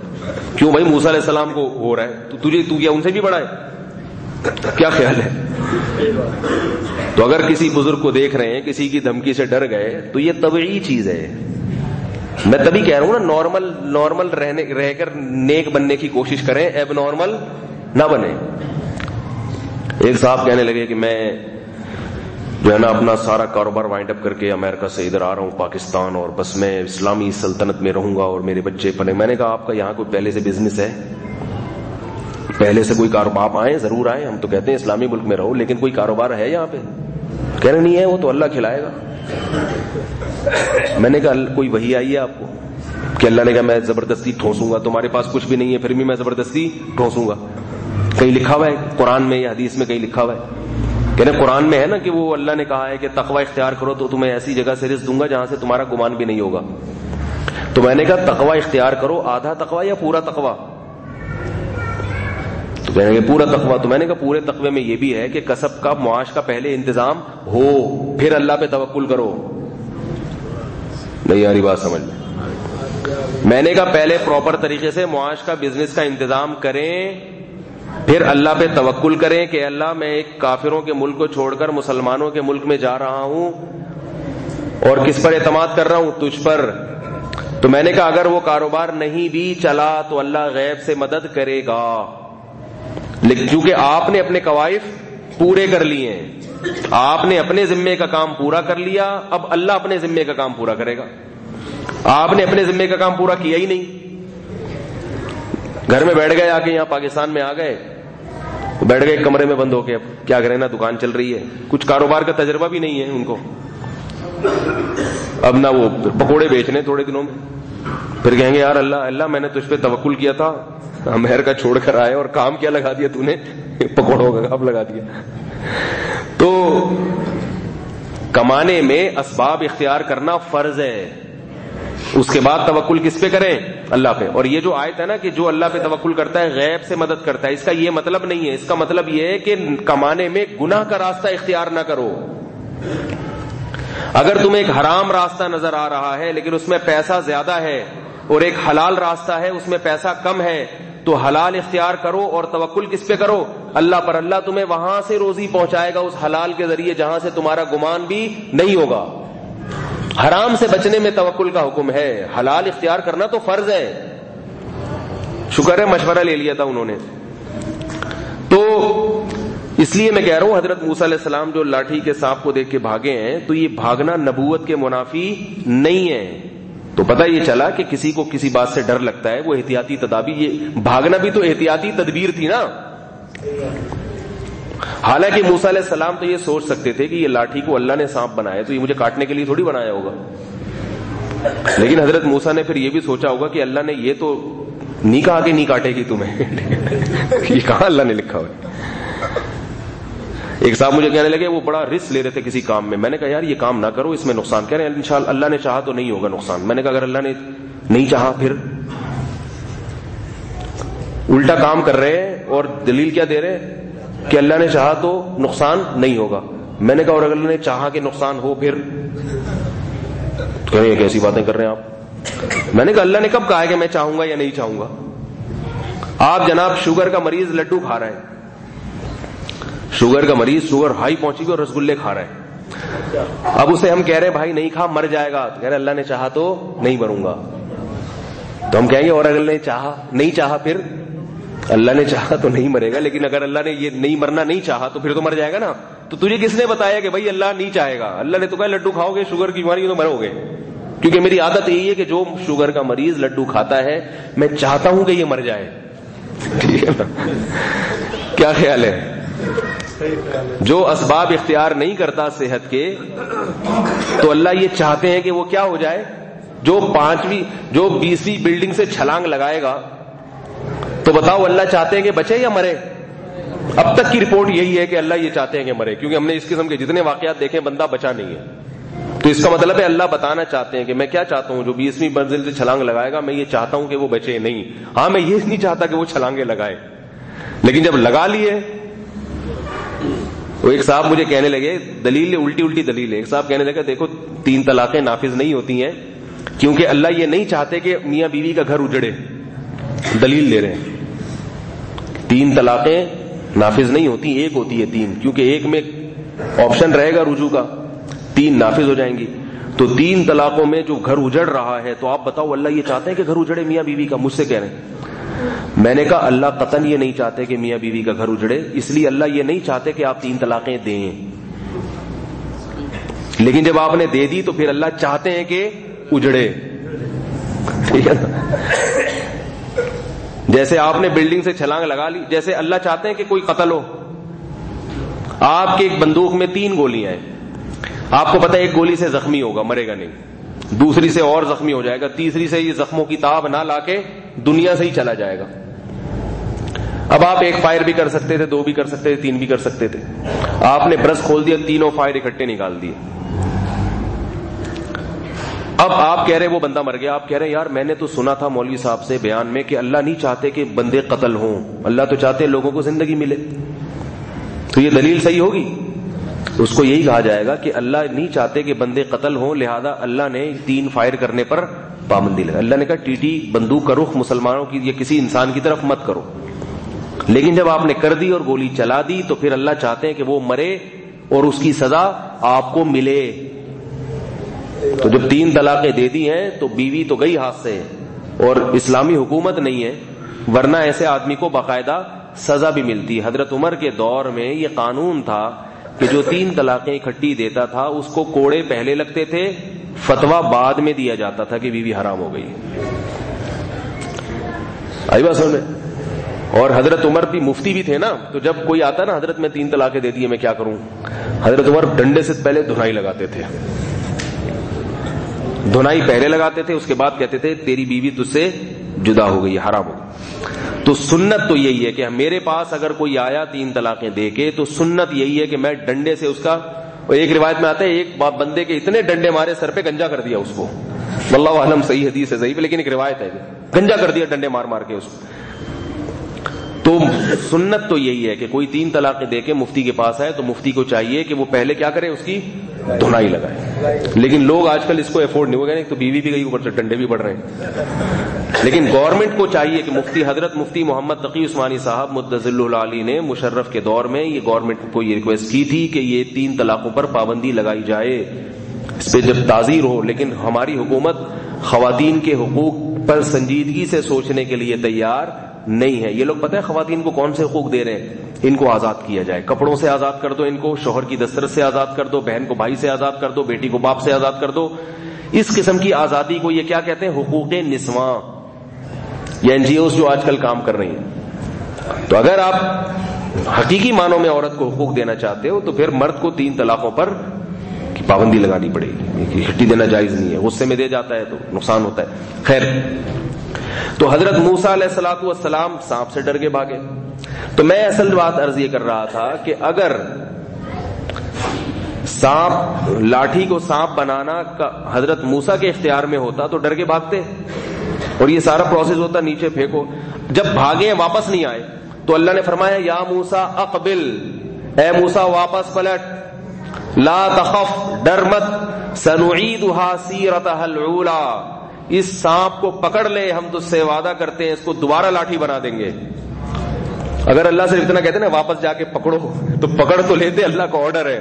کیوں بھائی؟ موسیٰ علیہ السلام کو ہو رہا ہے تو کیا ان سے بھی بڑا ہے؟ کیا خیال ہے؟ تو اگر کسی بزرگ کو دیکھ رہے ہیں کسی کی دھمکی سے ڈر گئے تو یہ طبعی چیز ہے. میں تبھی کہہ رہا ہوں نا، نارمل رہ کر نیک بننے کی کوشش کریں، ایب نارمل نہ بنے. ایک صاحب کہنے لگے کہ میں جو ہے نا اپنا سارا کاروبار وائنڈ اپ کر کے امریکہ سے ادھر آ رہا ہوں پاکستان، اور بس میں اسلامی سلطنت میں رہوں گا اور میرے بچے پلے. میں نے کہا آپ کا یہاں کوئی پہلے سے بزنس ہے؟ پہلے سے کوئی کاروبار؟ آپ آئیں، ضرور آئیں، ہم تو کہتے ہیں اسلامی ملک میں رہو، لیکن کوئی کاروبار ہے یہاں پہ؟ کہہ رہے نہیں ہے، وہ تو اللہ کھلائے گا. میں نے کہا کوئی وحی آئی ہے آپ کو کہ اللہ نے کہا میں زبردستی ٹھونسوں گا؟ تمہارے پاس کچھ بھی نہیں ہے پھر بھی میں زبردستی ٹھونسوں گا. کہیں لکھا ہوا ہے قرآن میں یا حدیث میں؟ کہیں لکھا ہوا ہے؟ کہنے قرآن میں ہے نا کہ وہ اللہ نے کہا ہے کہ تقوی اختیار کرو تو تمہیں ایسی جگہ سے رزق دوں گا جہاں سے تمہارا گمان بھی نہیں ہوگا. تو میں نے کہا تقوی اختیار کرو، آدھا تقوی یا پورا تقوی؟ تو کہنے کہ پورا تقوی. تو میں نے کہا پورے تقوی میں یہ بھی ہے کہ کسب کا معاش کا پہلے انتظام ہو، پھر اللہ پہ توکل کرو. نہیں یاری بات سمجھ میں. میں نے کہا پہلے پراپر طریقے سے معاش کا بزنس کا انتظام کریں، پھر اللہ پہ توکل کریں کہ اللہ میں ایک کافروں کے ملک کو چھوڑ کر مسلمانوں کے ملک میں جا رہا ہوں، اور کس پر اعتماد کر رہا ہوں؟ تجھ پر. تو میں نے کہا اگر وہ کاروبار نہیں بھی چلا تو اللہ غیب سے مدد کرے گا، لیکن کیونکہ آپ نے اپنے قوائف پورے کر لیے ہیں، آپ نے اپنے ذمے کا کام پورا کر لیا، اب اللہ اپنے ذمے کا کام پورا کرے گا. آپ نے اپنے ذمے کا کام پورا کیا ہی نہیں، گھر میں بیٹھ گئے، آ کے یہاں پاکستان میں آ گئے، بیٹھ گئے کمرے میں بند ہو کے. اب کیا کریں نا، دکان چل رہی ہے، کچھ کاروبار کا تجربہ بھی نہیں ہے ان کو. اب نہ وہ پکوڑے بیچنے تھوڑے دنوں میں، پھر کہیں گے یار اللہ میں نے تجھ پہ توکل کیا تھا، امہر کا چھوڑ کر آئے اور کام کیا لگا دیا تو نے، پکوڑوں کا کام لگا دیا. تو کمانے میں اسباب اختیار کرنا فرض ہے، اس کے بعد توکل کس پہ کریں؟ اللہ پہ. اور یہ جو آیت ہے نا کہ جو اللہ پہ توکل کرتا ہے غیب سے مدد کرتا ہے، اس کا یہ مطلب نہیں ہے. اس کا مطلب یہ ہے کہ کمانے میں گناہ کا راستہ اختیار نہ کرو. اگر تمہیں ایک حرام راستہ نظر آ رہا ہے لیکن اس میں پیسہ زیادہ ہے، اور ایک حلال راستہ ہے اس میں پیسہ کم ہے، تو حلال اختیار کرو اور توکل کس پہ کرو؟ اللہ پر. اللہ تمہیں وہاں سے روزی پہنچائے گا اس حلال کے ذریعے جہاں سے تمہارا گمان بھی نہیں ہوگا. حرام سے بچنے میں توکل کا حکم ہے، حلال اختیار کرنا تو فرض ہے. شکر ہے مشورہ لے لیا تھا انہوں نے. تو اس لیے میں کہہ رہا ہوں حضرت موسیٰ علیہ السلام جو لاٹھی کے سانپ کو دیکھ کے بھاگے ہیں، تو یہ بھاگنا نبوت کے منافی نہیں ہے. تو پتہ یہ چلا کہ کسی کو کسی بات سے ڈر لگتا ہے، وہ احتیاطی تدابیر، یہ بھاگنا بھی تو احتیاطی تدبیر تھی نا. حالانکہ موسیٰ علیہ السلام تو یہ سوچ سکتے تھے کہ یہ لاٹھی کو اللہ نے سانپ بنایا تو یہ مجھے کاٹنے کے لیے تھوڑی بنایا ہوگا. لیکن حضرت موسیٰ نے پھر یہ بھی سوچا ہوگا کہ اللہ نے یہ تو نہیں کہا کہ نہیں کاٹے گی تمہیں. یہ کہاں اللہ نے لکھا ہوا. ایک صاحب مجھے کہنے لگے وہ بڑا رسک لے رہے تھے کسی کام میں. میں نے کہا یار یہ کام نہ کرو، اس میں نقصان. کہہ رہے ہیں انشاءاللہ اللہ نے چاہا تو نہیں ہوگا نقصان. میں نے کہا اگر اللہ نے نہیں چاہا پھر؟ الٹا کام کر رہے ہیں اور دلیل کیا دے رہے ہیں کہ اللہ نے چاہا تو نقصان نہیں ہوگا. میں نے کہا اور اگر اللہ نے چاہا کہ نقصان ہو پھر؟ کہہ رہے ہیں کیسی باتیں کر رہے ہیں آپ. میں نے کہا اللہ نے کب کہا ہے کہ میں چاہوں گا یا نہیں چاہوں گا؟ آپ جناب شوگر کا مریض لڈو کھا رہے ہیں، شوگر کا مریض شوگر ہائی پہنچی گئی اور رسگلے کھا رہے ہیں. اب اسے ہم کہہ رہے ہیں بھائی نہیں کھا مر جائے گا، تو کہہ رہے اللہ نے چاہا تو نہیں مروں گا. تو ہم کہیں گے اور اگر اللہ نے چاہا نہیں چاہا پھر؟ اللہ نے چاہا تو نہیں مرے گا، لیکن اگر اللہ نے یہ نہیں مرنا نہیں چاہا تو پھر تو مر جائے گا نا. تو تجھے کس نے بتایا کہ بھائی اللہ نہیں چاہے گا؟ اللہ نے تو کہا لڈو کھاؤ گے شوگر کی بیماری تو مرو گے. کیونکہ میری عادت یہی ہے کہ جو شوگر کا مریض لڈو کھاتا ہے میں چاہتا ہوں کہ یہ مر جائے. ٹھیک ہے نا؟ کیا خیال ہے؟ جو اسباب اختیار نہیں کرتا صحت کے، تو اللہ یہ چاہتے ہیں کہ وہ کیا ہو جائے؟ جو 20ویں بلڈنگ سے چھلانگ لگائے گا، تو بتاؤ اللہ چاہتے ہیں کہ بچے یا مرے؟ اب تک کی رپورٹ یہی ہے کہ اللہ یہ چاہتے ہیں کہ مرے، کیونکہ ہم نے اس قسم کے جتنے واقعات دیکھے بندہ بچا نہیں ہے. تو اس کا مطلب ہے اللہ بتانا چاہتے ہیں کہ میں کیا چاہتا ہوں، جو 20ویں منزل سے چھلانگ لگائے گا میں یہ چاہتا ہوں کہ وہ بچے نہیں. ہاں میں یہ نہیں چاہتا کہ وہ چھلانگیں لگائے، لیکن جب لگا لیے. وہ ایک صاحب مجھے کہنے لگے دلیل الٹی دلیل ہے. ایک صاحب کہنے لگے دیکھو 3 طلاقیں نافذ نہیں ہوتی ہیں کیونکہ اللہ یہ نہیں چاہتے کہ میاں بیوی کا گھر اجڑے. دلیل دے رہے ہیں 3 طلاقیں نافذ نہیں ہوتی، ایک ہوتی ہے 3، کیونکہ ایک میں آپشن رہے گا رجوع کا، 3 نافذ ہو جائیں گی. تو 3 طلاقوں میں جو گھر اجڑ رہا ہے، تو آپ بتاؤ اللہ یہ چاہتے ہیں کہ گھر اجڑے میاں بیوی کا؟ مجھ سے کہہ رہے ہیں. میں نے کہا اللہ قطعاً یہ نہیں چاہتے کہ میاں بیوی کا گھر اجڑے، اس لیے اللہ یہ نہیں چاہتے کہ آپ 3 طلاقیں دیں. لیکن جب آپ نے دے دی تو پھر اللہ چاہتے ہیں کہ اجڑے. ٹھیک ہے نا؟ جیسے آپ نے بلڈنگ سے چھلانگ لگا لی، جیسے اللہ چاہتے ہیں کہ کوئی قتل ہو. آپ کے ایک بندوق میں 3 گولیاں ہیں، آپ کو پتا ہے ایک گولی سے زخمی ہوگا مرے گا نہیں، دوسری سے اور زخمی ہو جائے گا، تیسری سے یہ زخموں کی تاب نہ لا کے دنیا سے ہی چلا جائے گا. اب آپ 1 فائر بھی کر سکتے تھے، 2 بھی کر سکتے تھے، 3 بھی کر سکتے تھے. آپ نے برس کھول دیا، 3 فائر اکٹھے نکال دیے. اب آپ کہہ رہے وہ بندہ مر گیا، آپ کہہ رہے یار میں نے تو سنا تھا مولوی صاحب سے بیان میں کہ اللہ نہیں چاہتے کہ بندے قتل ہوں، اللہ تو چاہتے ہیں لوگوں کو زندگی ملے. تو یہ دلیل صحیح ہوگی؟ اس کو یہی کہا جائے گا کہ اللہ نہیں چاہتے کہ بندے قتل ہوں، لہذا اللہ نے 3 فائر کرنے پر پابندی لگا. اللہ نے کہا ٹیٹی بندوق کا رخ مسلمانوں کی یا کسی انسان کی طرف مت کرو. لیکن جب آپ نے کر دی اور گولی چلا دی تو پھر اللہ چاہتے ہیں کہ وہ مرے اور اس کی سزا آپ کو ملے. تو جب 3 طلاقیں دے دی ہیں تو بیوی تو گئی ہاتھ سے، اور اسلامی حکومت نہیں ہے، ورنہ ایسے آدمی کو باقاعدہ سزا بھی ملتی. حضرت عمر کے دور میں یہ قانون تھا کہ جو 3 طلاقیں اکٹھی دیتا تھا اس کو کوڑے پہلے لگتے تھے، فتویٰ بعد میں دیا جاتا تھا کہ بیوی حرام ہو گئی. آئی بات سمجھ میں؟ اور حضرت عمر بھی مفتی بھی تھے نا، تو جب کوئی آتا نا حضرت میں 3 طلاقیں دے دیے میں کیا کروں، حضرت عمر ڈنڈے سے پہلے دھنائی لگاتے تھے. دھنائی پہلے لگاتے تھے, اس کے بعد کہتے تھے تیری بیوی تجھ سے جدا ہو گئی, حرام ہو گئی. تو سنت تو یہی ہے کہ میرے پاس اگر کوئی آیا 3 طلاقیں دے کے, تو سنت یہی ہے کہ میں ڈنڈے سے اس کا, ایک روایت میں آتا ہے ایک بندے کے اتنے ڈنڈے مارے سر پہ گنجا کر دیا اس کو, واللہ اعلم صحیح حدیث ہے صحیح, لیکن ایک روایت ہے گنجا کر دیا ڈنڈے مار مار کے اس کو. تو سنت تو یہی ہے کہ کوئی 3 طلاقیں دے کے مفتی کے پاس آئے تو مفتی کو چاہیے کہ وہ پہلے کیا کرے, اس کی دھنائی لگائے. لیکن لوگ آج کل اس کو افورڈ نہیں ہو گئے, ایک تو بیوی بھی گئی, اوپر سے ڈنڈے بھی پڑ رہے ہیں. لیکن گورنمنٹ کو چاہیے کہ مفتی حضرت مفتی محمد تقی عثمانی صاحب مدظل العالی نے مشرف کے دور میں یہ گورنمنٹ کو یہ ریکویسٹ کی تھی کہ یہ 3 طلاقوں پر پابندی لگائی جائے, اس پہ جب تعزیر ہو. لیکن ہماری حکومت خواتین کے حقوق پر سنجیدگی سے سوچنے کے لیے تیار نہیں ہے. یہ لوگ پتہ ہے خواتین کو کون سے حقوق دے رہے ہیں, ان کو آزاد کیا جائے, کپڑوں سے آزاد کر دو ان کو, شوہر کی دسترس سے آزاد کر دو, بہن کو بھائی سے آزاد کر دو, بیٹی کو باپ سے آزاد کر دو. اس قسم کی آزادی کو یہ کیا کہتے ہیں, حقوق نسواں, یا NGOs جو آج کل کام کر رہی ہیں. تو اگر آپ حقیقی معنوں میں عورت کو حقوق دینا چاہتے ہو تو پھر مرد کو 3 طلاقوں پر کی پابندی لگانی پڑے گی. ہٹی دینا جائز نہیں ہے, غصے میں دے جاتا ہے تو نقصان ہوتا ہے. خیر, تو حضرت موسیٰ علیہ الصلوۃ والسلام سانپ سے ڈر کے بھاگے. تو میں اصل بات عرض یہ کر رہا تھا کہ اگر سانپ, لاٹھی کو سانپ بنانا کا حضرت موسیٰ کے اختیار میں ہوتا تو ڈر کے بھاگتے, اور یہ سارا پروسیس ہوتا نیچے پھینکو. جب بھاگے واپس نہیں آئے تو اللہ نے فرمایا یا موسیٰ اقبل, اے موسیٰ واپس پلٹ, لا تخف, ڈر مت, سنعیدها سیرتها الاولی, اس سانپ کو پکڑ لے, ہم تجھ سے وعدہ کرتے ہیں اس کو دوبارہ لاٹھی بنا دیں گے. اگر اللہ صرف اتنا کہتے نا واپس جا کے پکڑو, تو پکڑ تو لیتے, اللہ کا آرڈر ہے,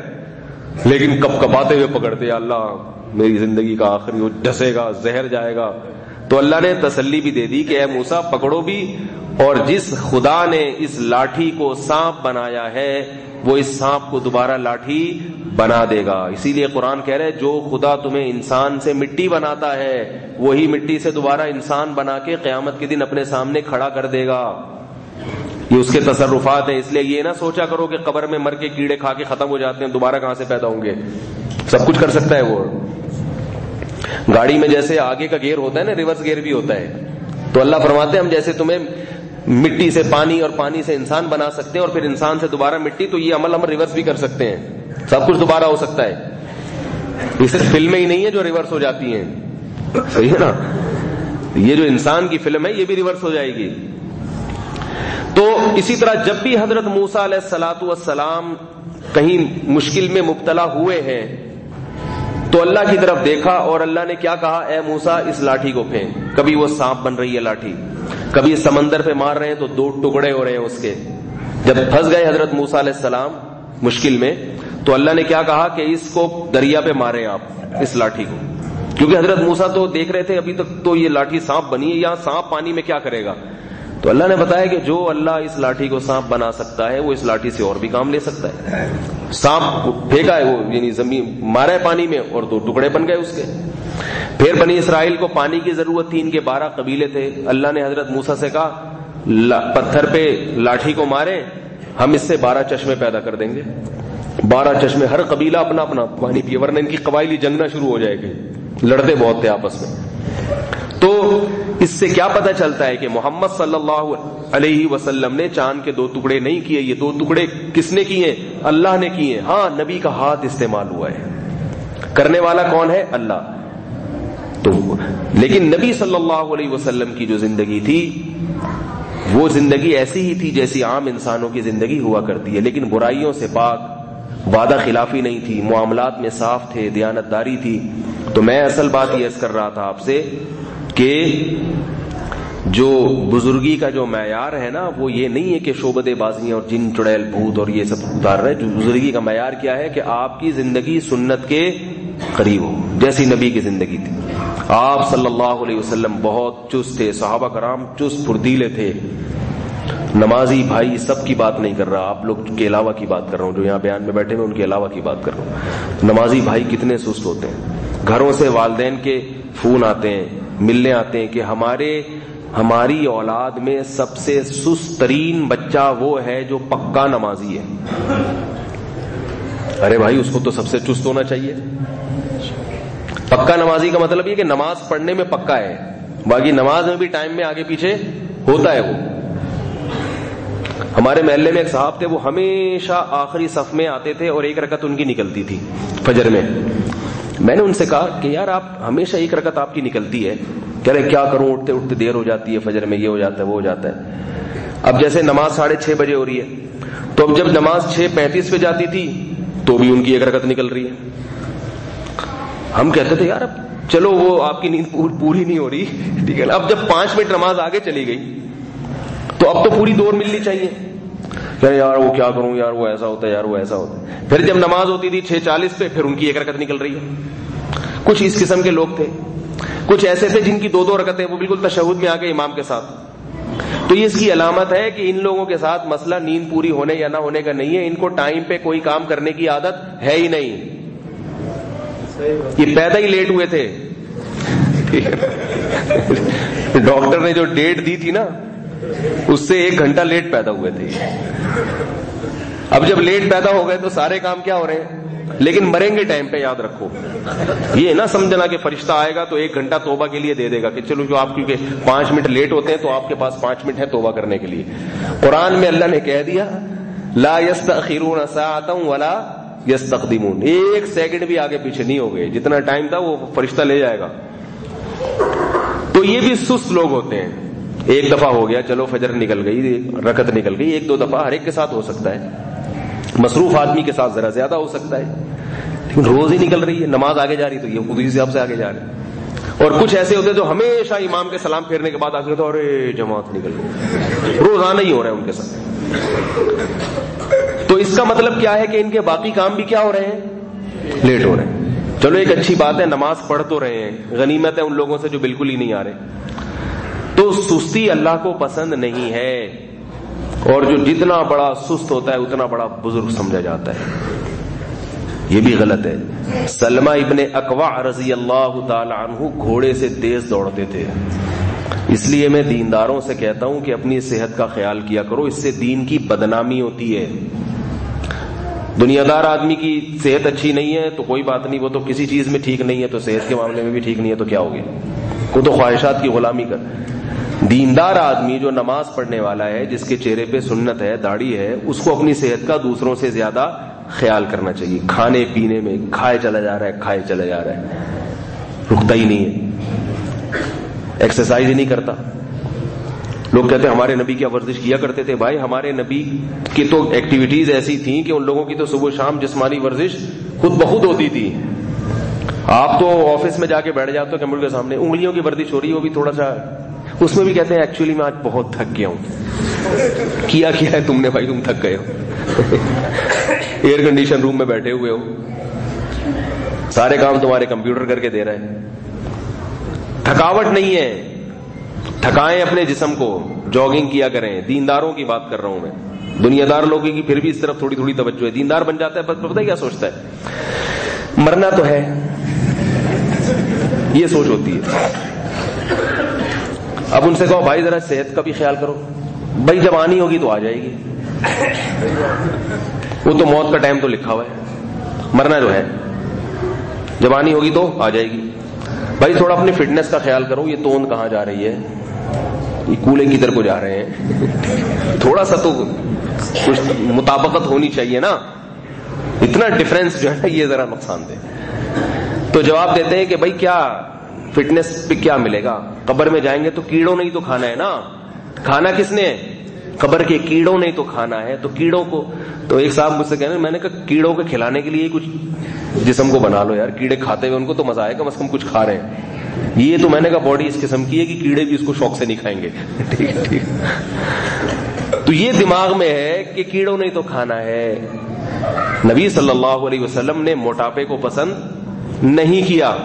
لیکن کب کباتے ہوئے پکڑتے, اللہ میری زندگی کا آخری وہ ڈسے گا, زہر جائے گا. تو اللہ نے تسلی بھی دے دی کہ اے موسیٰ پکڑو بھی, اور جس خدا نے اس لاٹھی کو سانپ بنایا ہے وہ اس سانپ کو دوبارہ لاٹھی بنا دے گا. اسی لیے قرآن کہہ رہے جو خدا تمہیں انسان سے مٹی بناتا ہے وہی مٹی سے دوبارہ انسان بنا کے قیامت کے دن اپنے سامنے کھڑا کر دے گا. یہ اس کے تصرفات ہیں. اس لیے یہ نہ سوچا کرو کہ قبر میں مر کے کیڑے کھا کے ختم ہو جاتے ہیں, دوبارہ کہاں سے پیدا ہوں گے. سب کچھ کر سکتا ہے وہ. گاڑی میں جیسے آگے کا گیئر ہوتا ہے نا, ریورس گیئر بھی ہوتا ہے. تو اللہ فرماتے ہیں ہم جیسے تمہیں مٹی سے پانی اور پانی سے انسان بنا سکتے ہیں اور پھر انسان سے دوبارہ مٹی, تو یہ عمل ہم ریورس بھی کر سکتے ہیں. سب کچھ دوبارہ ہو سکتا ہے. یہ صرف فلمیں ہی نہیں ہیں جو ریورس ہو جاتی ہیں, صحیح ہے نا. یہ جو انسان کی فلم ہے یہ بھی ریورس ہو جائے گی. تو اسی طرح جب بھی حضرت موسیٰ علیہ الصلوۃ والسلام کہیں مشکل میں مبتلا ہوئے ہیں تو اللہ کی طرف دیکھا اور اللہ نے کیا کہا, اے موسیٰ اس لاٹھی کو پھینک. کبھی وہ سانپ بن رہی ہے لاٹھی, کبھی سمندر پہ مار رہے ہیں تو 2 ٹکڑے ہو رہے ہیں اس کے. جب پھنس گئے حضرت موسیٰ علیہ السلام مشکل میں تو اللہ نے کیا کہا کہ اس کو دریا پہ ماریں آپ, اس لاٹھی کو, کیونکہ حضرت موسیٰ تو دیکھ رہے تھے ابھی تک تو یہ لاٹھی سانپ بنی ہے, یہاں سانپ پانی میں کیا کرے گا. تو اللہ نے بتایا کہ جو اللہ اس لاٹھی کو سانپ بنا سکتا ہے وہ اس لاٹھی سے اور بھی کام لے سکتا ہے. سانپ پھینکا ہے وہ, یعنی زمین مارا ہے پانی میں اور 2 ٹکڑے بن گئے اس کے. پھر بنی اسرائیل کو پانی کی ضرورت تھی, ان کے 12 قبیلے تھے. اللہ نے حضرت موسیٰ سے کہا پتھر پہ لاٹھی کو مارے, ہم اس سے 12 چشمے پیدا کر دیں گے. 12 چشمے, ہر قبیلہ اپنا اپنا پانی پیے, ورنہ ان کی قبائلی جنگ نہ شروع ہو جائے گی. لڑتے بہت تھے آپس میں. تو اس سے کیا پتہ چلتا ہے کہ محمد صلی اللہ علیہ وسلم نے چاند کے 2 ٹکڑے نہیں کیے. یہ 2 ٹکڑے کس نے کیے؟ اللہ نے کیے. ہاں نبی کا ہاتھ استعمال ہوا ہے, کرنے والا کون ہے؟ اللہ. تو لیکن نبی صلی اللہ علیہ وسلم کی جو زندگی تھی وہ زندگی ایسی ہی تھی جیسی عام انسانوں کی زندگی ہوا کرتی ہے, لیکن برائیوں سے پاک, وعدہ خلافی نہیں تھی, معاملات میں صاف تھے, دیانتداری تھی. تو میں اصل بات یہ عرض کر رہا تھا آپ سے کہ جو بزرگی کا جو معیار ہے نا وہ یہ نہیں ہے کہ شعبدے بازیاں اور جن چڑیل بھوت اور یہ سب اتار رہے. جو بزرگی کا معیار کیا ہے کہ آپ کی زندگی سنت کے قریب ہو, جیسی نبی کی زندگی تھی. آپ صلی اللہ علیہ وسلم بہت چست تھے, صحابہ کرام چست پھردیلے تھے. نمازی بھائی سب کی بات نہیں کر رہا, آپ لوگ کے علاوہ کی بات کر رہا ہوں, جو یہاں بیان میں بیٹھے ہیں ان کے علاوہ کی بات کر رہا ہوں. نمازی بھائی کتنے سست ہوتے ہیں. گھروں سے والدین کے فون آتے ہیں, ملنے آتے ہیں کہ ہماری اولاد میں سب سے سست ترین بچہ وہ ہے جو پکا نمازی ہے. ارے بھائی اس کو تو سب سے چست ہونا چاہیے. پکا نمازی کا مطلب یہ کہ نماز پڑھنے میں پکا ہے، باقی نماز میں بھی ٹائم میں آگے پیچھے ہوتا ہے وہ. ہمارے محلے میں ایک صاحب تھے، وہ ہمیشہ آخری صف میں آتے تھے اور ایک رکعت ان کی نکلتی تھی فجر میں. میں نے ان سے کہا کہ یار آپ ہمیشہ ایک رکعت آپ کی نکلتی ہے، کہہ رہے کیا کروں، اٹھتے اٹھتے دیر ہو جاتی ہے فجر میں، یہ ہو جاتا ہے وہ ہو جاتا ہے. اب جیسے نماز 6:30 بجے ہو رہی ہے، تو اب جب نماز 6:35 پہ جاتی تھی تو بھی ان کی ایک رکعت نکل رہی ہے. ہم کہتے تھے یار اب چلو وہ آپ کی نیند پوری نہیں ہو رہی، ٹھیک ہے نا، اب جب 5 منٹ نماز آگے چلی گئی تو اب تو پوری دور ملنی چاہیے. کہ یار وہ کیا کروں، یار وہ ایسا ہوتا ہے، یار وہ ایسا ہوتا ہے. پھر جب نماز ہوتی تھی 6:40 پہ، پھر ان کی ایک رکعت نکل رہی ہے. کچھ اس قسم کے لوگ تھے. کچھ ایسے تھے جن کی 2 رکعتیں، وہ بالکل تشہد میں آ کے امام کے ساتھ. تو یہ اس کی علامت ہے کہ ان لوگوں کے ساتھ مسئلہ نیند پوری ہونے یا نہ ہونے کا نہیں ہے، ان کو ٹائم پہ کوئی کام کرنے کی عادت ہے ہی نہیں. یہ پیدا ہی لیٹ ہوئے تھے. ڈاکٹر نے جو ڈیٹ دی تھی نا، اس سے 1 گھنٹہ لیٹ پیدا ہوئے تھے. اب جب لیٹ پیدا ہو گئے تو سارے کام کیا ہو رہے ہیں، لیکن مریں گے ٹائم پہ. یاد رکھو یہ نہ سمجھنا کہ فرشتہ آئے گا تو 1 گھنٹہ توبہ کے لیے دے دے گا کہ چلو جو آپ کیونکہ 5 منٹ لیٹ ہوتے ہیں تو آپ کے پاس 5 منٹ ہے توبہ کرنے کے لیے. قرآن میں اللہ نے کہہ دیا لا یستأخرون ساعۃ ولا یستقدمون، 1 سیکنڈ بھی آگے پیچھے نہیں ہو گئے، جتنا ٹائم تھا وہ فرشتہ لے جائے گا. تو یہ بھی سست لوگ ہوتے ہیں. ایک دفعہ ہو گیا چلو فجر نکل گئی، رکعت نکل گئی، 1-2 دفعہ ہر ایک کے ساتھ ہو سکتا ہے. مصروف آدمی کے ساتھ ذرا زیادہ ہو سکتا ہے، لیکن روز ہی نکل رہی ہے، نماز آگے جا رہی تو یہ خود ہی سے آپ سے آگے جا رہے ہیں. اور کچھ ایسے ہوتے ہیں جو ہمیشہ امام کے سلام پھیرنے کے بعد آگے تو ارے جماعت نکل گئی، روزانہ ہی ہو رہا ہے ان کے ساتھ. تو اس کا مطلب کیا ہے کہ ان کے باقی کام بھی کیا ہو رہے ہیں، لیٹ ہو رہے ہیں. چلو ایک اچھی بات ہے، نماز پڑھ تو رہے ہیں، غنیمت ہے ان لوگوں سے جو بالکل ہی نہیں آ رہے. تو سستی اللہ کو پسند نہیں ہے، اور جو جتنا بڑا سست ہوتا ہے اتنا بڑا بزرگ سمجھا جاتا ہے. یہ بھی غلط ہے. سلمہ ابن اکوع رضی اللہ تعالی عنہ گھوڑے سے تیز دوڑتے تھے. اس لیے میں دینداروں سے کہتا ہوں کہ اپنی صحت کا خیال کیا کرو، اس سے دین کی بدنامی ہوتی ہے. دنیا دار آدمی کی صحت اچھی نہیں ہے تو کوئی بات نہیں، وہ تو کسی چیز میں ٹھیک نہیں ہے، تو صحت کے معاملے میں بھی ٹھیک نہیں ہے تو کیا ہو گیا، وہ تو خواہشات کی غلامی کر. دیندار آدمی جو نماز پڑھنے والا ہے، جس کے چہرے پہ سنت ہے، داڑھی ہے، اس کو اپنی صحت کا دوسروں سے زیادہ خیال کرنا چاہیے. کھانے پینے میں کھائے چلا جا رہا ہے، کھائے چلا جا رہا ہے، رکتا ہی نہیں ہے، ایکسرسائز ہی نہیں کرتا. لوگ کہتے ہیں ہمارے نبی کیا ورزش کیا کرتے تھے. بھائی ہمارے نبی کی تو ایکٹیویٹیز ایسی تھیں کہ ان لوگوں کی تو صبح شام جسمانی ورزش خود بخود ہوتی تھی. آپ تو آفس میں جا کے بیٹھ جاتے ہو کمپیوٹر کے سامنے، انگلیوں کی ورزش ہو رہی ہے، وہ بھی تھوڑا سا، اس میں بھی کہتے ہیں ایکچولی میں آج بہت تھک گیا ہوں. کیا ہے تم نے بھائی، تم تھک گئے ہو، ایئر کنڈیشن روم میں بیٹھے ہوئے ہو، سارے کام تمہارے کمپیوٹر کر کے دے رہے ہیں. تھکاوٹ نہیں ہے، تھکائیں اپنے جسم کو، جاگنگ کیا کریں. دینداروں کی بات کر رہا ہوں میں. دنیا دار لوگوں کی پھر بھی اس طرف تھوڑی تھوڑی توجہ ہے. دیندار بن جاتا ہے پتہ ہے کیا سوچتا ہے، مرنا تو ہے، یہ سوچ ہوتی ہے. اب ان سے کہو بھائی ذرا صحت کا بھی خیال کرو. بھائی جب آنی ہوگی تو آ جائے گی، وہ تو موت کا ٹائم تو لکھا ہوا ہے، مرنا جو ہے جب آنی ہوگی تو آ جائے گی. بھائی تھوڑا اپنی فٹنس کا خیال کرو، یہ توند کہاں جا رہی ہے، یہ کولے کدھر کو جا رہے ہیں، تھوڑا سا تو کچھ مطابقت ہونی چاہیے نا. اتنا ڈفرنس جو ہے یہ ذرا نقصان دہ. تو جواب دیتے ہیں کہ بھائی کیا فٹنس پہ کیا ملے گا، قبر میں جائیں گے تو کیڑوں نہیں تو کھانا ہے نا. کھانا کس نے، قبر کے کیڑوں نہیں تو کھانا ہے. تو کیڑوں کو، تو ایک صاحب مجھ سے کہنے، میں نے کہا کیڑوں کو کھلانے کے لیے کچھ جسم کو بنا لو یار، کیڑے کھاتے ہوئے ان کو تو مزہ آئے، کم از کم کچھ کھا رہے ہیں. یہ تو میں نے کہا باڈی اس قسم کی ہے کہ کیڑے بھی اس کو شوق سے نہیں کھائیں گے. ٹھیک ہے ٹھیک. تو یہ دماغ میں ہے کہ کیڑوں نہیں تو کھانا ہے. نبی صلی اللہ علیہ وسلم نے موٹاپے کو پسند نہیں کیا.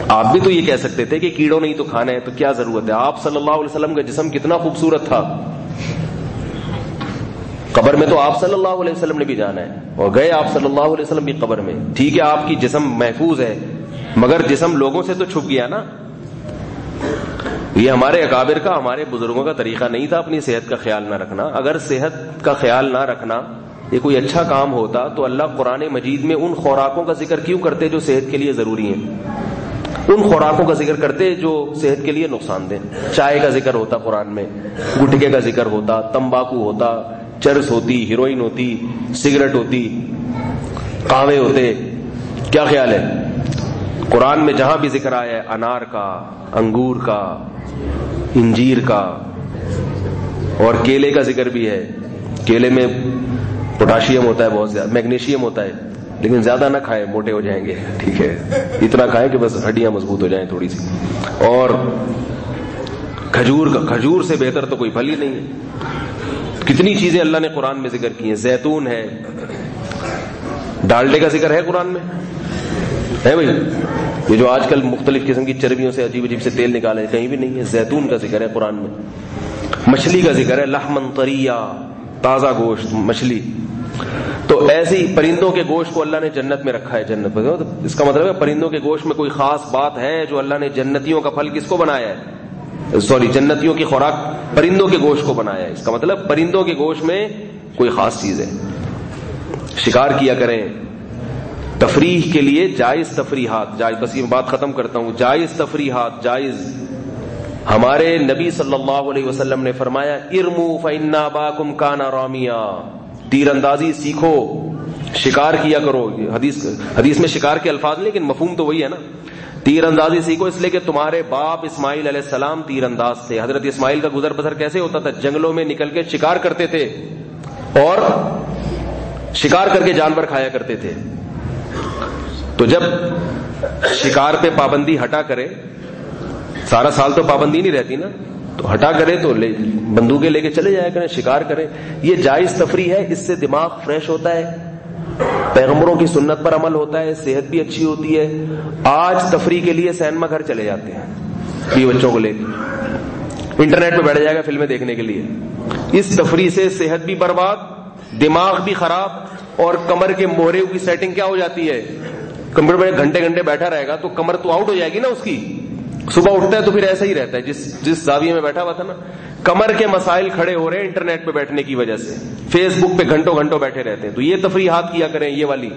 آپ بھی تو یہ کہہ سکتے تھے کہ کیڑوں نہیں تو کھانا ہے، تو کیا ضرورت ہے. آپ صلی اللہ علیہ وسلم کا جسم کتنا خوبصورت تھا. قبر میں تو آپ صلی اللہ علیہ وسلم نے بھی جانا ہے، اور گئے آپ صلی اللہ علیہ وسلم بھی قبر میں. ٹھیک ہے آپ کی جسم محفوظ ہے، مگر جسم لوگوں سے تو چھپ گیا نا. یہ ہمارے اکابر کا، ہمارے بزرگوں کا طریقہ نہیں تھا اپنی صحت کا خیال نہ رکھنا. اگر صحت کا خیال نہ رکھنا یہ کوئی اچھا کام ہوتا تو اللہ قرآن مجید میں ان خوراکوں کا ذکر کیوں کرتے جو صحت کے لیے ضروری ہیں. ان خوراکوں کا ذکر کرتے جو صحت کے لیے نقصان دہ. چائے کا ذکر ہوتا قرآن میں, گٹکے کا ذکر ہوتا, تمباکو ہوتا, چرس ہوتی, ہیروئن ہوتی, سگریٹ ہوتی, قہوے ہوتے. کیا خیال ہے؟ قرآن میں جہاں بھی ذکر آیا ہے انار کا, انگور کا, انجیر کا, اور کیلے کا ذکر بھی ہے. کیلے میں پوٹاشیم ہوتا ہے بہت زیادہ, میگنیشیم ہوتا ہے, لیکن زیادہ نہ کھائیں, موٹے ہو جائیں گے. ٹھیک ہے, اتنا کھائیں کہ بس ہڈیاں مضبوط ہو جائیں تھوڑی سی. اور کھجور سے بہتر تو کوئی پھل ہی نہیں ہے. کتنی چیزیں اللہ نے قرآن میں ذکر کی ہیں. زیتون ہے, ڈالڈے کا ذکر ہے قرآن میں, ہے بھائی. یہ جو آج کل مختلف قسم کی چربیوں سے عجیب عجیب سے تیل نکالے, کہیں بھی نہیں ہے. زیتون کا ذکر ہے قرآن میں. مچھلی کا ذکر ہے, لحمن طریا, تازہ گوشت مچھلی. تو ایسے ہی پرندوں کے گوشت کو اللہ نے جنت میں رکھا ہے. جنت میں اس کا مطلب ہے پرندوں کے گوشت میں کوئی خاص بات ہے جو اللہ نے جنتیوں کا پھل کس کو بنایا ہے, جنتیوں کی خوراک پرندوں کے گوشت کو بنایا ہے. اس کا مطلب پرندوں کے گوشت میں کوئی خاص چیز ہے. شکار کیا کریں تفریح کے لیے, جائز تفریحات جائز. بس یہ بات ختم کرتا ہوں. جائز تفریحات جائز. ہمارے نبی صلی اللہ علیہ وسلم نے فرمایا ارمو فإن أباكم كان رامیا, تیر اندازی سیکھو, شکار کیا کرو. حدیث میں شکار کے الفاظ نہیں, لیکن مفہوم تو وہی ہے نا. تیر اندازی سیکھو اس لیے کہ تمہارے باپ اسماعیل علیہ السلام تیر انداز تھے. حضرت اسماعیل کا گزر بسر کیسے ہوتا تھا؟ جنگلوں میں نکل کے شکار کرتے تھے اور شکار کر کے جانور کھایا کرتے تھے. تو جب شکار پہ پابندی ہٹا کرے, سارا سال تو پابندی نہیں رہتی نا, تو ہٹا کرے تو بندوقیں لے کے چلے جایا کریں, شکار کریں. یہ جائز تفریح ہے. اس سے دماغ فریش ہوتا ہے, پیغمبروں کی سنت پر عمل ہوتا ہے, صحت بھی اچھی ہوتی ہے. آج تفریح کے لیے سینما گھر چلے جاتے ہیں بیوی بچوں کو لے کے, انٹرنیٹ پہ بیٹھ جائے گا فلمیں دیکھنے کے لیے. اس تفریح سے صحت بھی برباد, دماغ بھی خراب, اور کمر کے موہرے کی سیٹنگ کیا ہو جاتی ہے. کمپیوٹر پہ گھنٹے گھنٹے بیٹھا رہے گا تو کمر تو آؤٹ ہو جائے گی نا اس کی. صبح اٹھتا ہے تو پھر ایسا ہی رہتا ہے جس زاویے میں بیٹھا ہوا تھا نا. کمر کے مسائل کھڑے ہو رہے ہیں انٹرنیٹ پہ بیٹھنے کی وجہ سے, فیس بک پہ گھنٹوں گھنٹوں بیٹھے رہتے ہیں. تو یہ تفریحات کیا کریں, یہ والی.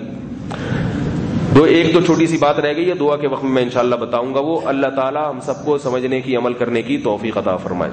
ایک تو چھوٹی سی بات رہ گئی ہے, دعا کے وقت میں انشاءاللہ بتاؤں گا. وہ اللہ تعالی ہم سب کو سمجھنے کی, عمل کرنے کی توفیق عطا فرمائے.